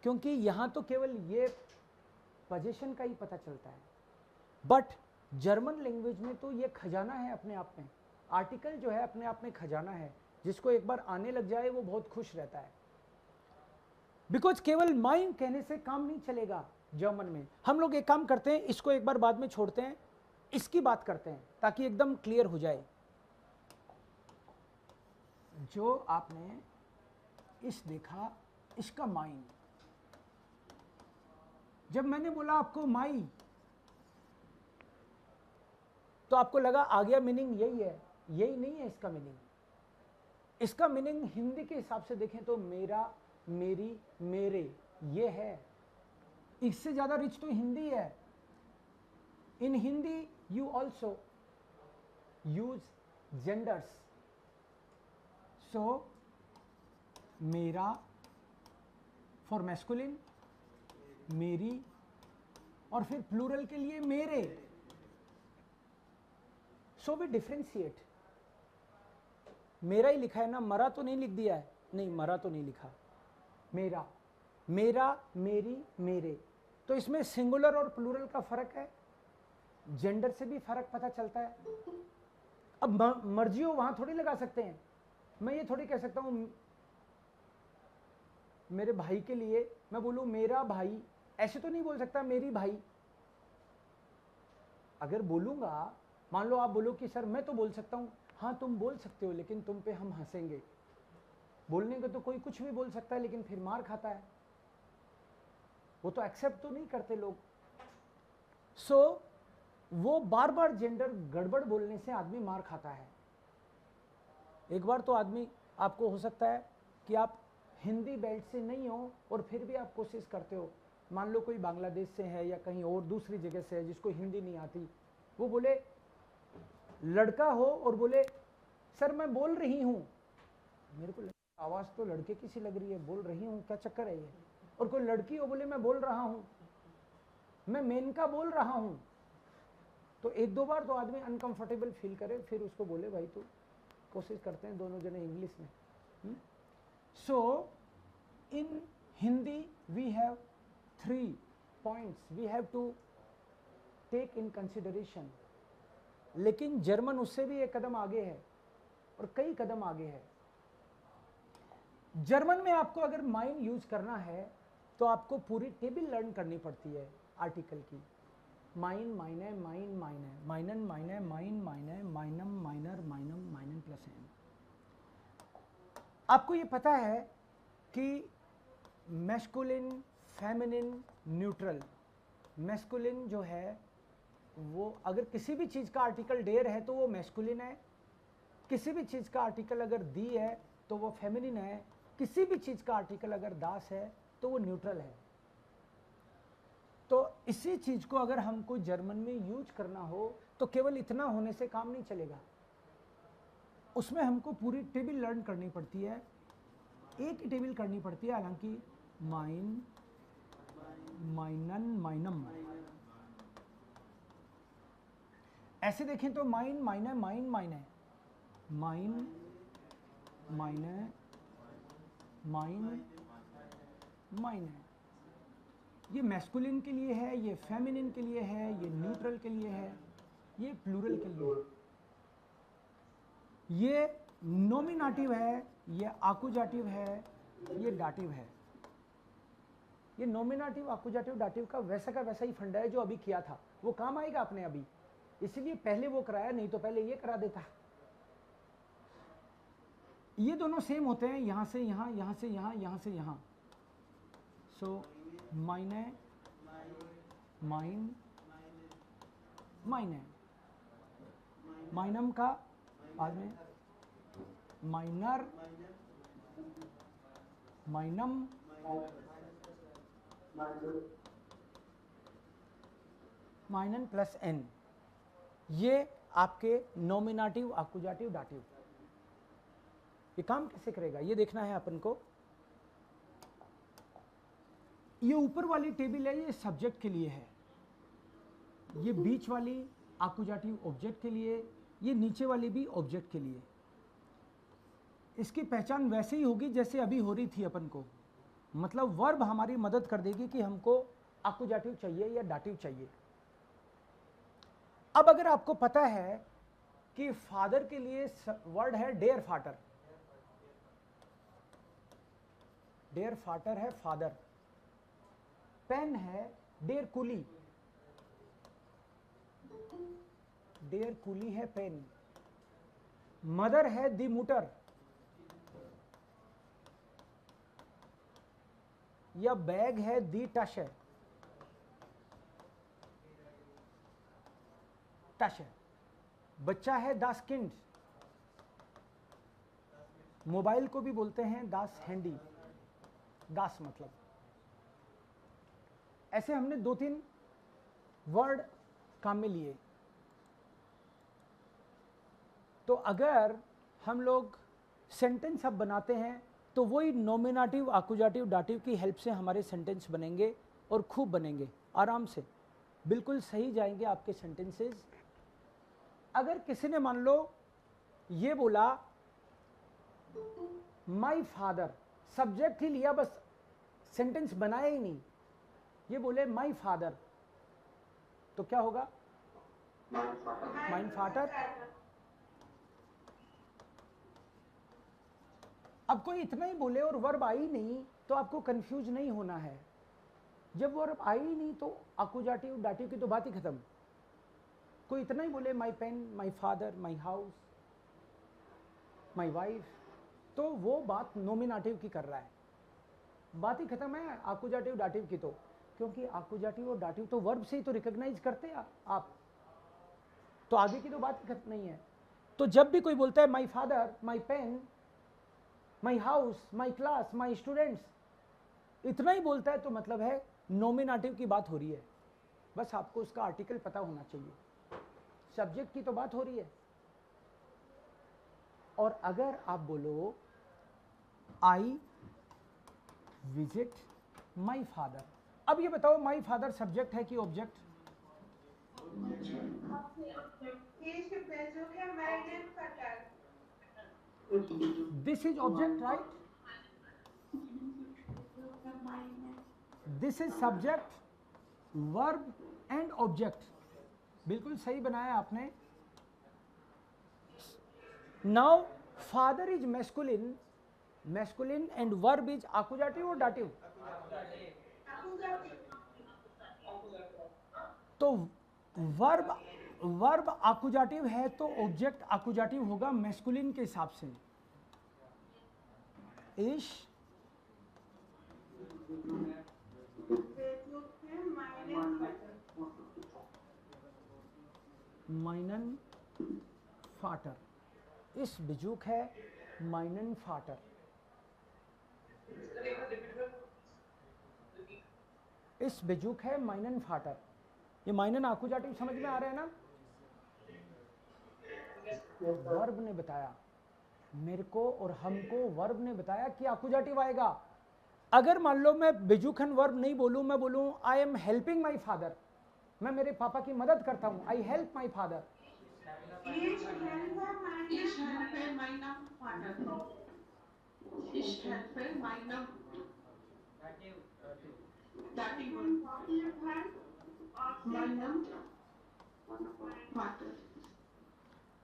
क्योंकि यहाँ तो केवल ये पोजीशन का ही पता चलता है, बट जर्मन लैंग्वेज में तो ये खजाना है अपने आप में। आर्टिकल जो है अपने आप में खजाना है, जिसको एक बार आने लग जाए वो बहुत खुश रहता है। बिकॉज केवल माइन कहने से काम नहीं चलेगा जर्मन में। हम लोग एक काम करते हैं, इसको एक बार बाद में छोड़ते हैं, इसकी बात करते हैं ताकि एकदम क्लियर हो जाए। जो आपने इस देखा, इसका माइन, जब मैंने बोला आपको माई, तो आपको लगा आ गया मीनिंग यही है, यही नहीं है इसका मीनिंग। इसका मीनिंग हिंदी के हिसाब से देखें तो मेरा, मेरी, मेरे, ये है। इससे ज्यादा रिच तो हिंदी है। In Hindi you also use genders, so मेरा फॉर मैस्कुलिन, मेरी, और फिर प्लूरल के लिए मेरे। So we differentiate. मेरा ही लिखा है ना, मरा तो नहीं लिख दिया है, नहीं मरा तो नहीं लिखा, मेरा, मेरा, मेरी, मेरे। तो इसमें सिंगुलर और प्लूरल का फर्क है, जेंडर से भी फर्क पता चलता है। अब मर्जी हो वहां थोड़ी लगा सकते हैं, मैं ये थोड़ी कह सकता हूं मेरे भाई के लिए मैं बोलूं मेरा भाई, ऐसे तो नहीं बोल सकता मेरी भाई। अगर बोलूंगा, मान लो आप बोलो कि सर मैं तो बोल सकता हूं, हाँ तुम बोल सकते हो लेकिन तुम पे हम हंसेंगे। बोलने को तो कोई कुछ भी बोल सकता है लेकिन फिर मार खाता है, वो तो एक्सेप्ट तो नहीं करते लोग। सो वो बार बार जेंडर गड़बड़ बोलने से आदमी मार खाता है। एक बार तो आदमी, आपको हो सकता है कि आप हिंदी बेल्ट से नहीं हो और फिर भी आप कोशिश करते हो, मान लो कोई बांग्लादेश से है या कहीं और दूसरी जगह से है जिसको हिंदी नहीं आती, वो बोले लड़का हो और बोले सर मैं बोल रही हूँ, मेरे को आवाज़ तो लड़के की सी लग रही है, बोल रही हूँ क्या चक्कर है ये। और कोई लड़की हो बोले मैं बोल रहा हूँ, मैं मेनका बोल रहा हूँ, तो एक दो बार तो आदमी अनकंफर्टेबल फील करे, फिर उसको बोले भाई तू, कोशिश करते हैं दोनों जने इंग्लिश में। So in Hindi we have 3 points we have to take in consideration. लेकिन जर्मन उससे भी एक कदम आगे है और कई कदम आगे है। जर्मन में आपको अगर माइन यूज करना है तो आपको पूरी टेबल लर्न करनी पड़ती है आर्टिकल की। माइन, माइने, माइन, माइने, माइनन, माइने, माइन, माइने, माइनम, माइनर, माइनम, माइनन प्लस एन। आपको ये पता है कि मैस्कुलिन, फेमिनिन, न्यूट्रल। मैस्कुलिन जो है वो अगर किसी भी चीज़ का आर्टिकल डेयर है तो वो मैस्कुलिन है, किसी भी चीज़ का आर्टिकल अगर दी है तो वो फेमिनिन है, किसी भी चीज़ का आर्टिकल अगर दास है तो वो न्यूट्रल है। तो इसी चीज़ को अगर हमको जर्मन में यूज करना हो तो केवल इतना होने से काम नहीं चलेगा, उसमें हमको पूरी टेबल लर्न करनी पड़ती है। एक ही टेबल करनी पड़ती है हालांकि, माइन, माइनन, माइनम। ऐसे देखें तो माइन, माइने, माइन, माइने, माइन, माइने, माइन, माइने। ये मैस्कुलिन के लिए है, ये फेमिनिन के लिए है, ये न्यूट्रल के लिए है, ये प्लूरल के लिए है। ये नॉमिनेटिव है, ये आकुजाटिव है, ये डाटिव है। ये नॉमिनेटिव, आकुजाटिव, डाटिव का वैसा ही फंडा है जो अभी किया था, वो काम आएगा अपने अभी, इसलिए पहले वो कराया, नहीं तो पहले ये करा देता। ये दोनों सेम होते हैं, यहां से यहां, यहां से यहां, यहां से यहां। सो माइने, माइन, माइने। माइनम का बाद में माइनर, माइनम, माइनन प्लस एन। ये आपके नॉमिनेटिव, आकुजाटिव, डाटिव। ये काम कैसे करेगा ये देखना है अपन को। ये ऊपर वाली टेबल है, ये सब्जेक्ट के लिए है, ये बीच वाली आकुजाटिव ऑब्जेक्ट के लिए, ये नीचे वाली भी ऑब्जेक्ट के लिए। इसकी पहचान वैसे ही होगी जैसे अभी हो रही थी अपन को, मतलब वर्ब हमारी मदद कर देगी कि हमको आकुजाटिव चाहिए या डाटिव चाहिए। अब अगर आपको पता है कि फादर के लिए वर्ड है डेयर फाटर, डेयर फाटर है फादर, पेन है डेयर कुली, डेयर कुली है पेन, मदर है दी मुटर, या बैग है दी टश है, टश है, बच्चा है दास किंड, मोबाइल को भी बोलते हैं दास हैंडी, दास मतलब। ऐसे हमने 2-3 वर्ड काम में लिए। तो अगर हम लोग सेंटेंस अब बनाते हैं तो वही नॉमिनेटिव, आकुजाटिव, डाटिव की हेल्प से हमारे सेंटेंस बनेंगे और खूब बनेंगे, आराम से बिल्कुल सही जाएंगे आपके सेंटेंसेस। अगर किसी ने मान लो ये बोला माई फादर, सब्जेक्ट ही लिया बस, सेंटेंस बनाया ही नहीं, ये बोले माई फादर, तो क्या होगा? Mine father. अब कोई इतना ही बोले और वर्ब आई नहीं तो आपको कंफ्यूज नहीं होना है। जब वर्ब आई नहीं तो आकुजाटिव, डाटिव की तो बात ही खत्म। कोई इतना ही बोले my pen, my father, my house, my wife, तो वो बात नोमिनेटिव की कर रहा है, बात ही खत्म है आकुजाटिव डाटिव की। तो क्योंकि आकुजाटिव और डाटिव तो वर्ब से ही तो रिकॉग्नाइज करते हैं आप, तो आगे की तो बात खत्म नहीं है। तो जब भी कोई बोलता है my father, my pen, my house, my class, my students, इतना ही बोलता है तो मतलब है नोमिनेटिव की बात हो रही है। बस आपको उसका आर्टिकल पता होना चाहिए, सब्जेक्ट की तो बात हो रही है। और अगर आप बोलो आई विजिट माई फादर, अब ये बताओ माई फादर सब्जेक्ट है कि object? This is object, right? This is subject, verb and object, बिल्कुल सही बनाया आपने। Now father is masculine, masculine and verb is आकुजाटिव और डाटिव? तो वर्ब आकुजाटिव है तो ऑब्जेक्ट आकुजाटिव होगा मैस्कुलिन के हिसाब से। इश माइनन फाटर, इस बिजूक है माइनन फाटर। इस बिजूक है माइनन फाटर। ये माइनन आकुजाटिव समझ में आ रहा है ना? वर्ब ने बताया मेरे को और हमको, वर्ब ने बताया कि आकुजाटिव आएगा। अगर मान लो मैं बिजूखन वर्ब नहीं बोलूं, मैं बोलूं I am helping my father, मैं मेरे पापा की मदद करता हूं, आई हेल्प माई फादर।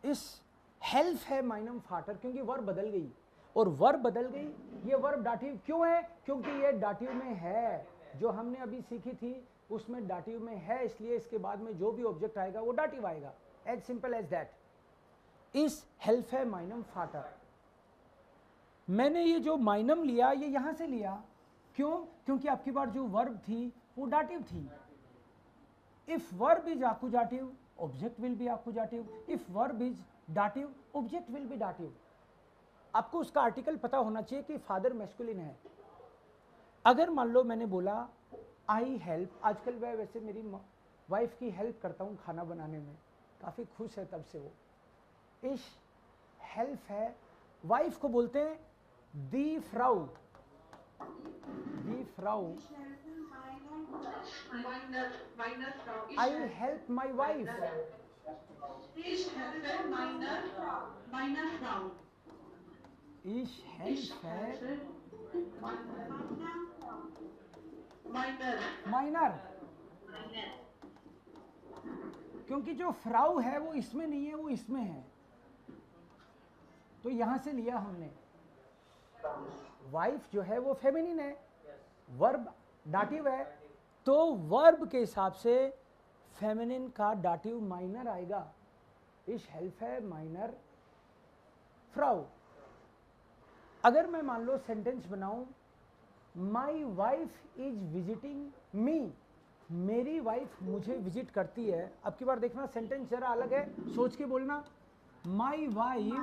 इस हेल्प है माइनम फाटर, क्योंकि वर्ब बदल गई, और वर्ब बदल गई, ये वर्ब डाटिव क्यों है? क्योंकि ये डाटिव में है, जो हमने अभी सीखी थी उसमें डाटिव में है, इसलिए इसके बाद में जो भी ऑब्जेक्ट आएगा वो डाटिव आएगा, एज सिंपल एज दैट। इस हेल्प है माइनम फाटर। मैंने ये जो माइनम लिया ये यहां से लिया, क्यों? क्योंकि आपकी बार जो वर्ब थी वो डाटिव थी। इफ वर्ब इज आकुजाटिव, ऑब्जेक्ट विल बी आकुजाटिव। इफ वर्ब इज डाटिव, ऑब्जेक्ट विल बी डाटिव। आपको उसका आर्टिकल पता होना चाहिए कि फादर मैस्कुलिन है। अगर मान लो मैंने बोला आई हेल्प, आजकल मैं वैसे मेरी वाइफ की हेल्प करता हूँ खाना बनाने में, काफ़ी खुश है तब से वो। इस हेल्प है, वाइफ को बोलते हैं दी फ्राउ, दी फ्राउ। I help my wife. इस हेल्प है माइनर, क्योंकि जो फ्राउ है वो इसमें नहीं है, वो इसमें है, तो यहां से लिया हमने। वाइफ जो है वो फेमिनिन है, वर्ब डाटिव है, तो वर्ब के हिसाब से फेमिनिन का डाटिव माइनर आएगा। इस हेल्प है माइनर फ्राउ। अगर मैं मान लो सेंटेंस बनाऊं, माई वाइफ इज विजिटिंग मी, मेरी वाइफ मुझे विजिट करती है। अब की बार देखना सेंटेंस जरा अलग है, सोच के बोलना। माई वाइफ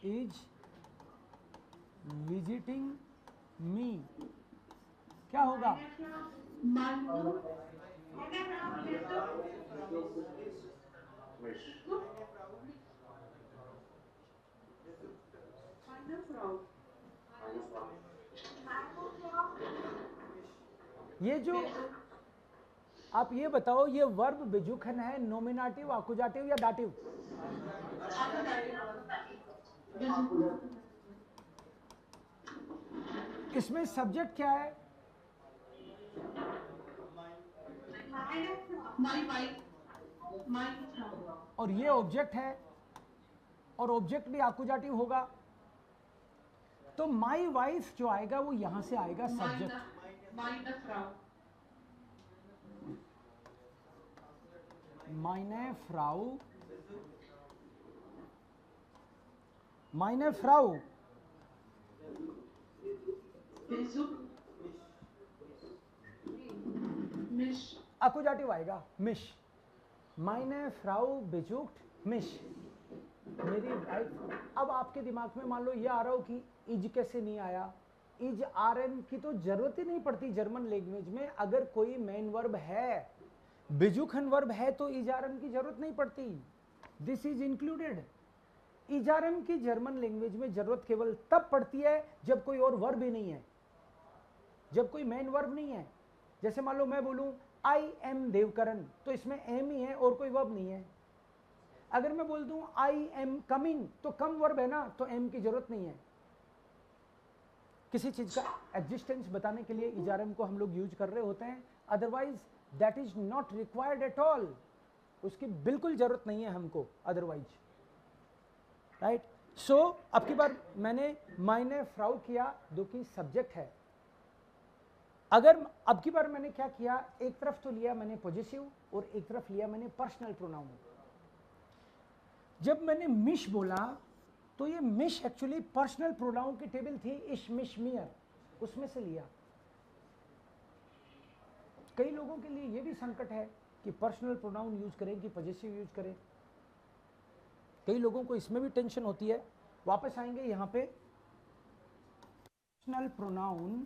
इज विजिटिंग मी, क्या होगा? ये जो आप ये बताओ, ये वर्ब बिजुखन है, नोमिनेटिव, आकुजाटिव या डाटिव? इसमें सब्जेक्ट क्या है? और ये ऑब्जेक्ट है, और ऑब्जेक्ट भी आकुजाटिव होगा, तो माई वाइफ जो आएगा वो यहां से आएगा सब्जेक्ट। माइने फ्राउ माइने फ्राउ, अकुजाटिव आएगा मिश, माइने फ्राउ बेजुक्ट मिश, मेरी वाइफ। अब आपके दिमाग में मान लो ये आ रहा हो कि इज कैसे नहीं आया, इज आर एन की तो जरूरत ही नहीं पड़ती जर्मन लैंग्वेज में। अगर कोई मेन वर्ब है, बेजुकन वर्ब है, तो इज आर एन की जरूरत नहीं पड़ती, this is included. Is are an की जर्मन लैंग्वेज में जरूरत केवल तब पड़ती है जब कोई और वर्ब ही नहीं है, जब कोई मेन वर्ब नहीं है। जैसे मान लो मैं बोलूं आई एम देवकरण, तो इसमें एम ही है और कोई वर्ब नहीं है। अगर मैं बोल दूं आई एम कमिंग, तो कम वर्ब है ना, तो एम की जरूरत नहीं है। किसी चीज का एग्जिस्टेंस बताने के लिए इज आर एम को हम लोग यूज कर रहे होते हैं, otherwise that is not required at all, उसकी बिल्कुल जरूरत नहीं है हमको अदरवाइज, राइट। सो अब की बार मैंने मायने फ्राउ किया जो कि सब्जेक्ट है। अगर अब की बार मैंने क्या किया, एक तरफ तो लिया मैंने पॉजिटिव और एक तरफ लिया मैंने पर्सनल प्रोनाउन। जब मैंने मिश बोला तो ये मिश एक्चुअली पर्सनल प्रोनाउन की टेबल थी, इश मिश मियर, उसमें से लिया। कई लोगों के लिए ये भी संकट है कि पर्सनल प्रोनाउन यूज करें कि पॉजिटिव यूज करें, कई लोगों को इसमें भी टेंशन होती है। वापस आएंगे यहां पे, personal pronoun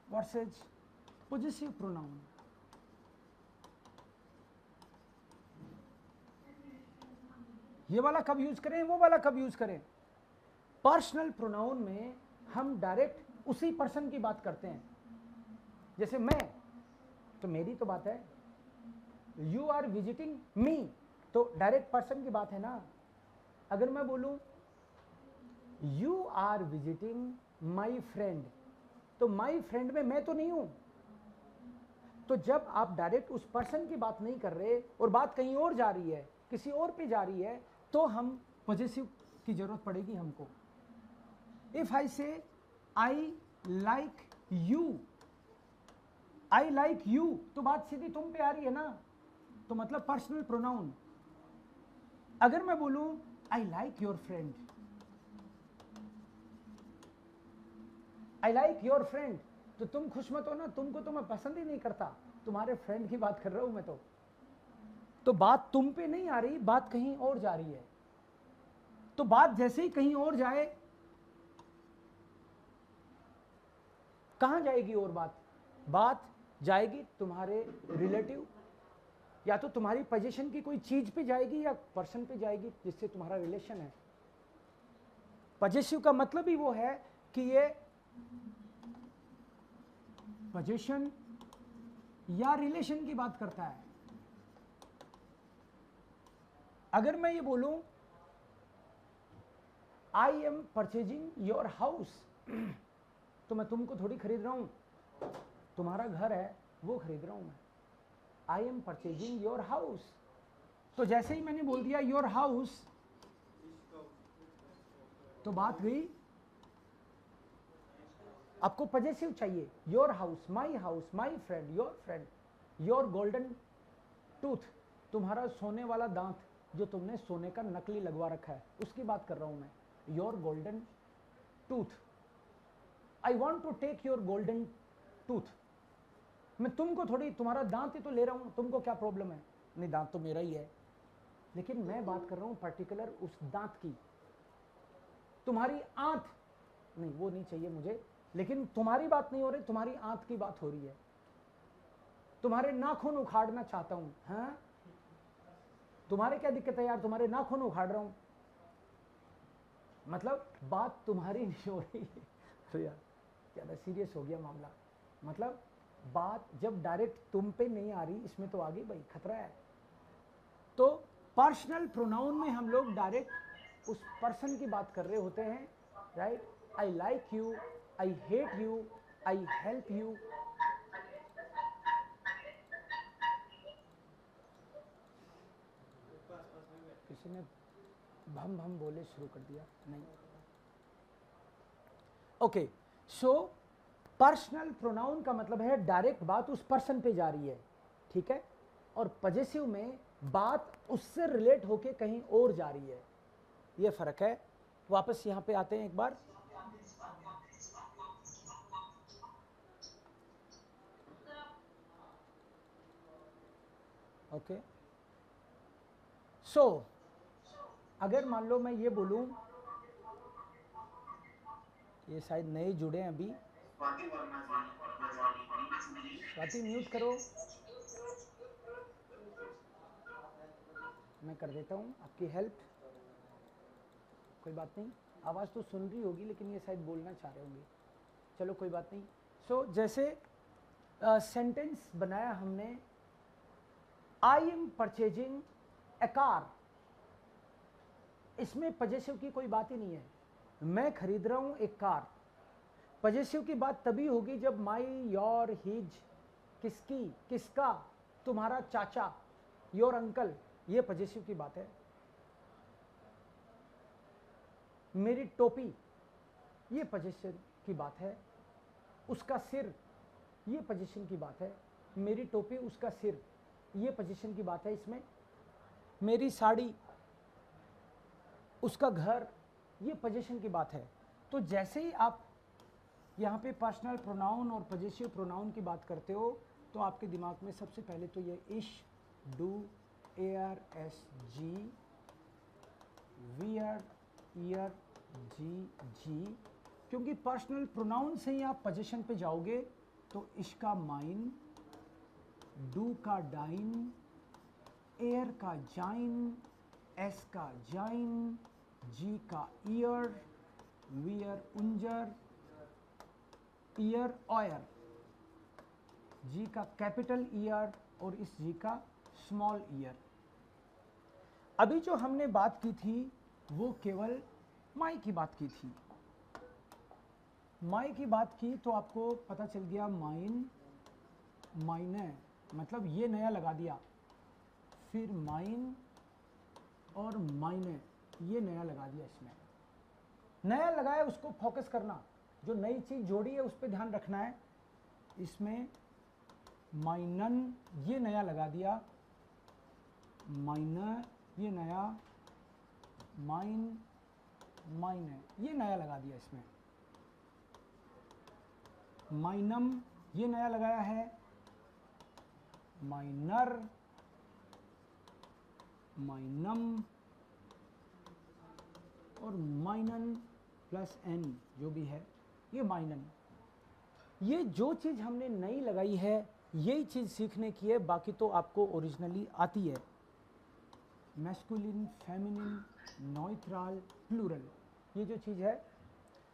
versus positive pronoun. ये वाला कब यूज करें, वो वाला कब यूज करें। पर्सनल प्रोनाउन में हम डायरेक्ट उसी पर्सन की बात करते हैं। जैसे मैं, तो मेरी तो बात है, यू आर विजिटिंग मी, तो डायरेक्ट पर्सन की बात है ना। अगर मैं बोलूं you are visiting my friend, तो माई फ्रेंड में मैं तो नहीं हूं। तो जब आप डायरेक्ट उस पर्सन की बात नहीं कर रहे और बात कहीं और जा रही है, किसी और पे जा रही है, तो हम पॉजिटिव की जरूरत पड़ेगी हमको। इफ आई से I like you, I like you, तो बात सीधी तुम पे आ रही है ना, तो मतलब पर्सनल प्रोनाउन। अगर मैं बोलूं I like your friend, I like your friend, तो तुम खुश मत हो ना, तुमको तो मैं पसंद ही नहीं करता, तुम्हारे फ्रेंड की बात कर रहा हूं मैं तो बात तुम पे नहीं आ रही, बात कहीं और जा रही है। तो बात जैसे ही कहीं और जाए, कहां जाएगी और बात जाएगी तुम्हारे रिलेटिव, या तो तुम्हारी पोजीशन की कोई चीज पे जाएगी या पर्सन पे जाएगी जिससे तुम्हारा रिलेशन है। पॉजिटिव का मतलब ही वो है कि ये पोजीशन या रिलेशन की बात करता है। अगर मैं ये बोलूं I M purchasing your house, तो मैं तुमको थोड़ी खरीद रहा हूं, तुम्हारा घर है वो खरीद रहा हूं मैं। I am purchasing your house, तो जैसे ही मैंने बोल दिया योर हाउस, तो बात गई। आपको पॉजिटिव चाहिए, your house, my friend, your golden tooth, तुम्हारा सोने वाला दांत जो तुमने सोने का नकली लगवा रखा है, उसकी बात कर रहा हूं मैं, your golden tooth. I want to take your golden tooth, मैं तुमको थोड़ी, तुम्हारा दांत ही तो ले रहा हूं, तुमको क्या प्रॉब्लम है, नहीं दांत तो मेरा ही है, लेकिन मैं बात कर रहा हूं पर्टिकुलर उस दांत की। तुम्हारी आंत नहीं, वो नहीं चाहिए मुझे, लेकिन तुम्हारी बात नहीं हो रही, तुम्हारी आंत की बात हो रही है। तुम्हारे नाखून उखाड़ना चाहता हूं, हाँ तुम्हारे क्या दिक्कत है यार, तुम्हारे नाखून उखाड़ रहा हूं, मतलब बात तुम्हारी नहीं हो रही है। तो यार ज्यादा सीरियस हो गया मामला, मतलब बात जब डायरेक्ट तुम पे नहीं आ रही, इसमें तो आगे भाई खतरा है। तो पर्सनल प्रोनाउन में हम लोग डायरेक्ट उस पर्सन की बात कर रहे होते हैं, right. I like you, I hate you, I help you. किसी ने भम भम बोले शुरू कर दिया, नहीं। ओके, सो पर्सनल प्रोनाउन का मतलब है डायरेक्ट बात उस पर्सन पे जा रही है, ठीक है। और पजेसिव में बात उससे रिलेट होके कहीं और जा रही है, ये फर्क है। वापस यहां पे आते हैं एक बार। ओके, सो अगर मान लो मैं ये बोलूं, ये शायद नए जुड़े हैं अभी, स्वाति म्यूट करो, मैं कर देता हूँ आपकी हेल्प, कोई बात नहीं। आवाज़ तो सुन रही होगी लेकिन ये शायद बोलना चाह रहे होंगे, चलो कोई बात नहीं। सो जैसे सेंटेंस बनाया हमने, I am purchasing A car, इसमें पजेसिव की कोई बात ही नहीं है, मैं खरीद रहा हूं एक कार। पजेसिव की बात तभी होगी जब माई, योर, हिज, किसकी, किसका, तुम्हारा चाचा, योर अंकल, ये पजेसिव की बात है। मेरी टोपी, ये पजेसिव की बात है। उसका सिर, ये पोजीशन की बात है। मेरी टोपी, उसका सिर, ये पोजीशन की बात है इसमें। मेरी साड़ी, उसका घर, ये पोजीशन की बात है। तो जैसे ही आप यहाँ पे पर्सनल प्रोनाउन और पजेसिव प्रोनाउन की बात करते हो तो आपके दिमाग में सबसे पहले तो ये इश, डू, एयर, एस, जी, वियर, ईयर, जी, क्योंकि पर्सनल प्रोनाउन से ही आप पोजीशन पे जाओगे तो इश का माइन, डू का डाइन, एयर का जाइन, एस का जाइन, जी का ईयर, वियर उंजर, ईयर ऑयर, जी का कैपिटल ईयर और इस जी का स्मॉल ईयर। अभी जो हमने बात की थी वो केवल माई की बात की थी। माई की बात की तो आपको पता चल गया माइन, माइने, मतलब ये नया लगा दिया, फिर माइन और माइने, ये नया लगा दिया। इसमें नया लगाया उसको फोकस करना, जो नई चीज जोड़ी है उस पर ध्यान रखना है। इसमें माइनन, ये नया लगा दिया, माइनर, ये नया, माइन, माइने, ये नया लगा दिया। इसमें माइनम, ये नया लगाया है, माइनर, माइनम और माइनन प्लस एन जो भी है, ये माइनन। ये जो चीज़ हमने नई लगाई है यही चीज़ सीखने की है, बाकी तो आपको ओरिजिनली आती है। मैस्कुलिन, फेमिनिन, न्यूट्रल, प्लूरल, ये जो चीज़ है,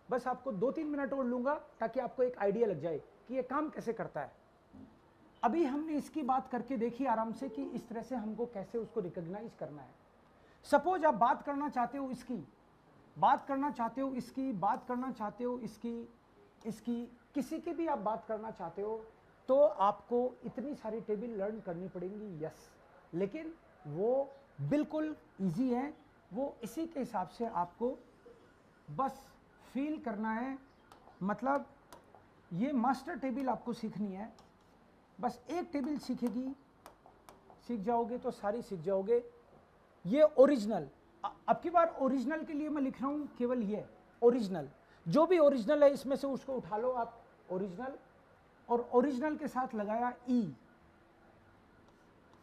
बस आपको 2-3 मिनट और लूँगा ताकि आपको एक आइडिया लग जाए कि ये काम कैसे करता है। अभी हमने इसकी बात करके देखी आराम से कि इस तरह से हमको कैसे उसको रिकॉग्नाइज करना है। सपोज आप बात करना चाहते हो इसकी, बात करना चाहते हो इसकी, बात करना चाहते हो इसकी, किसी की भी आप बात करना चाहते हो तो आपको इतनी सारी टेबल लर्न करनी पड़ेंगी, यस, लेकिन वो बिल्कुल इजी है। वो इसी के हिसाब से आपको बस फील करना है, मतलब ये मास्टर टेबल आपको सीखनी है। बस एक टेबल सीख जाओगे तो सारी सीख जाओगे। ये ओरिजिनल, अब की बार ओरिजिनल के लिए मैं लिख रहा हूँ केवल ये ओरिजिनल, जो भी ओरिजिनल है इसमें से उसको उठा लो आप, ओरिजिनल, और ओरिजिनल के साथ लगाया ई,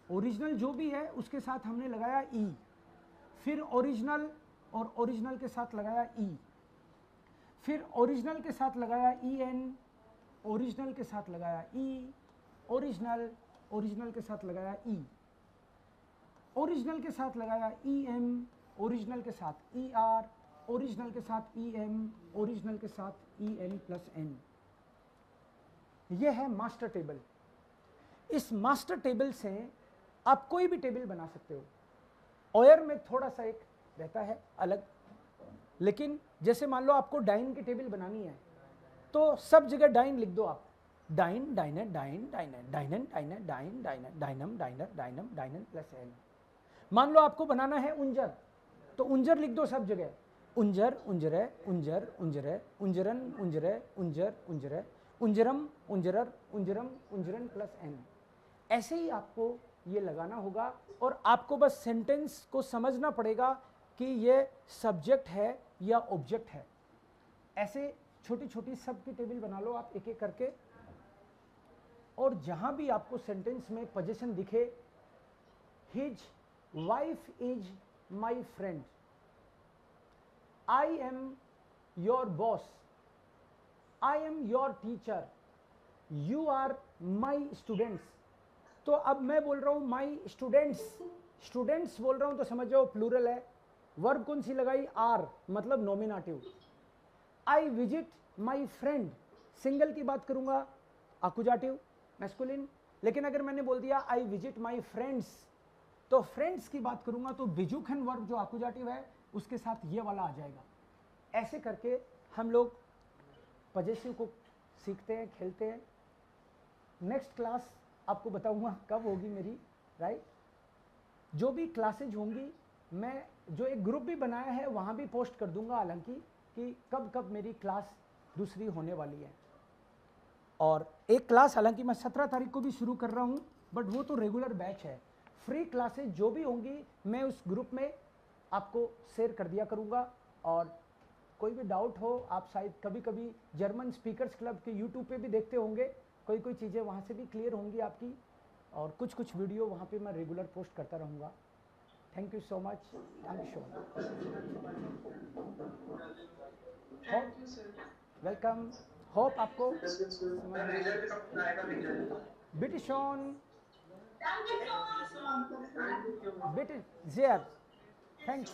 ओरिजिनल जो भी है उसके साथ हमने लगाया ई, फिर ओरिजिनल और ओरिजिनल के साथ लगाया ई, फिर ओरिजिनल के साथ लगाया ई एन, ओरिजिनल के साथ लगाया ई, ओरिजिनल, ओरिजिनल के साथ लगाया ई, ओरिजिनल के साथ लगाया ई एम, ओरिजिनल के साथ ई आर, ओरिजिनल के साथ ई एम, ओरिजिनल के साथ ई एन प्लस एन। यह है मास्टर टेबल। इस मास्टर टेबल से आप कोई भी टेबल बना सकते हो। ऑयर में थोड़ा सा एक रहता है अलग, लेकिन जैसे मान लो आपको डाइन की टेबल बनानी है तो सब जगह डाइन लिख दो आप, डाइन, डाइनर, डाइन, डाइनर, डाइनन, डाइनर, डाइन, डाइनर, डाइनम, डाइनर, डाइनम, डाइनन प्लस एन। मान लो आपको बनाना है उंजर तो उंजर लिख दो सब जगह, उंजर, उंजरे, उंजर, उंजरे, उंजरन, उंजरे, उंजर, उंजरे, उंजरम, उंजरर, उंजरम, उंजरन प्लस एन। ऐसे ही आपको ये लगाना होगा और आपको बस सेंटेंस को समझना पड़ेगा कि ये सब्जेक्ट है या ऑब्जेक्ट है। ऐसे छोटी छोटी सब की टेबल बना लो आप एक एक करके, और जहां भी आपको सेंटेंस में पोजीशन दिखे, his wife is my friend, I am your boss, I am your teacher, you are my students. तो अब मैं बोल रहा हूं माई स्टूडेंट्स, स्टूडेंट्स बोल रहा हूं तो समझ जाओ प्लूरल है। वर्ब कौन सी लगाई? आर, मतलब nominative. I visit my friend, single की बात करूंगा, अकुजाटिव मैस्कुलिन। लेकिन अगर मैंने बोल दिया आई विजिट माई फ्रेंड्स, तो फ्रेंड्स की बात करूंगा तो बिजुखन वर्ब जो अकुजाटिव है उसके साथ ये वाला आ जाएगा। ऐसे करके हम लोग पजेसिव को सीखते हैं, खेलते हैं। नेक्स्ट क्लास आपको बताऊंगा कब होगी मेरी, राइट। जो भी क्लासेज होंगी मैं जो एक ग्रुप भी बनाया है वहाँ भी पोस्ट कर दूंगा, हालांकि कि कब कब मेरी क्लास दूसरी होने वाली है। और एक क्लास हालांकि मैं 17 तारीख को भी शुरू कर रहा हूँ, बट वो तो रेगुलर बैच है। फ्री क्लासेज जो भी होंगी मैं उस ग्रुप में आपको शेयर कर दिया करूँगा। और कोई भी डाउट हो, आप शायद कभी कभी जर्मन स्पीकर्स क्लब के यूट्यूब पे भी देखते होंगे, कोई चीज़ें वहाँ से भी क्लियर होंगी आपकी। और कुछ वीडियो वहाँ पे मैं रेगुलर पोस्ट करता रहूँगा। Thank you so much, thank you so much, thank you sir. Welcome. Hope आपको रिजल्ट कब आएगा रिजल्ट? बिटिशॉन, Thank you so much. बिट जेयर, थैंक्स।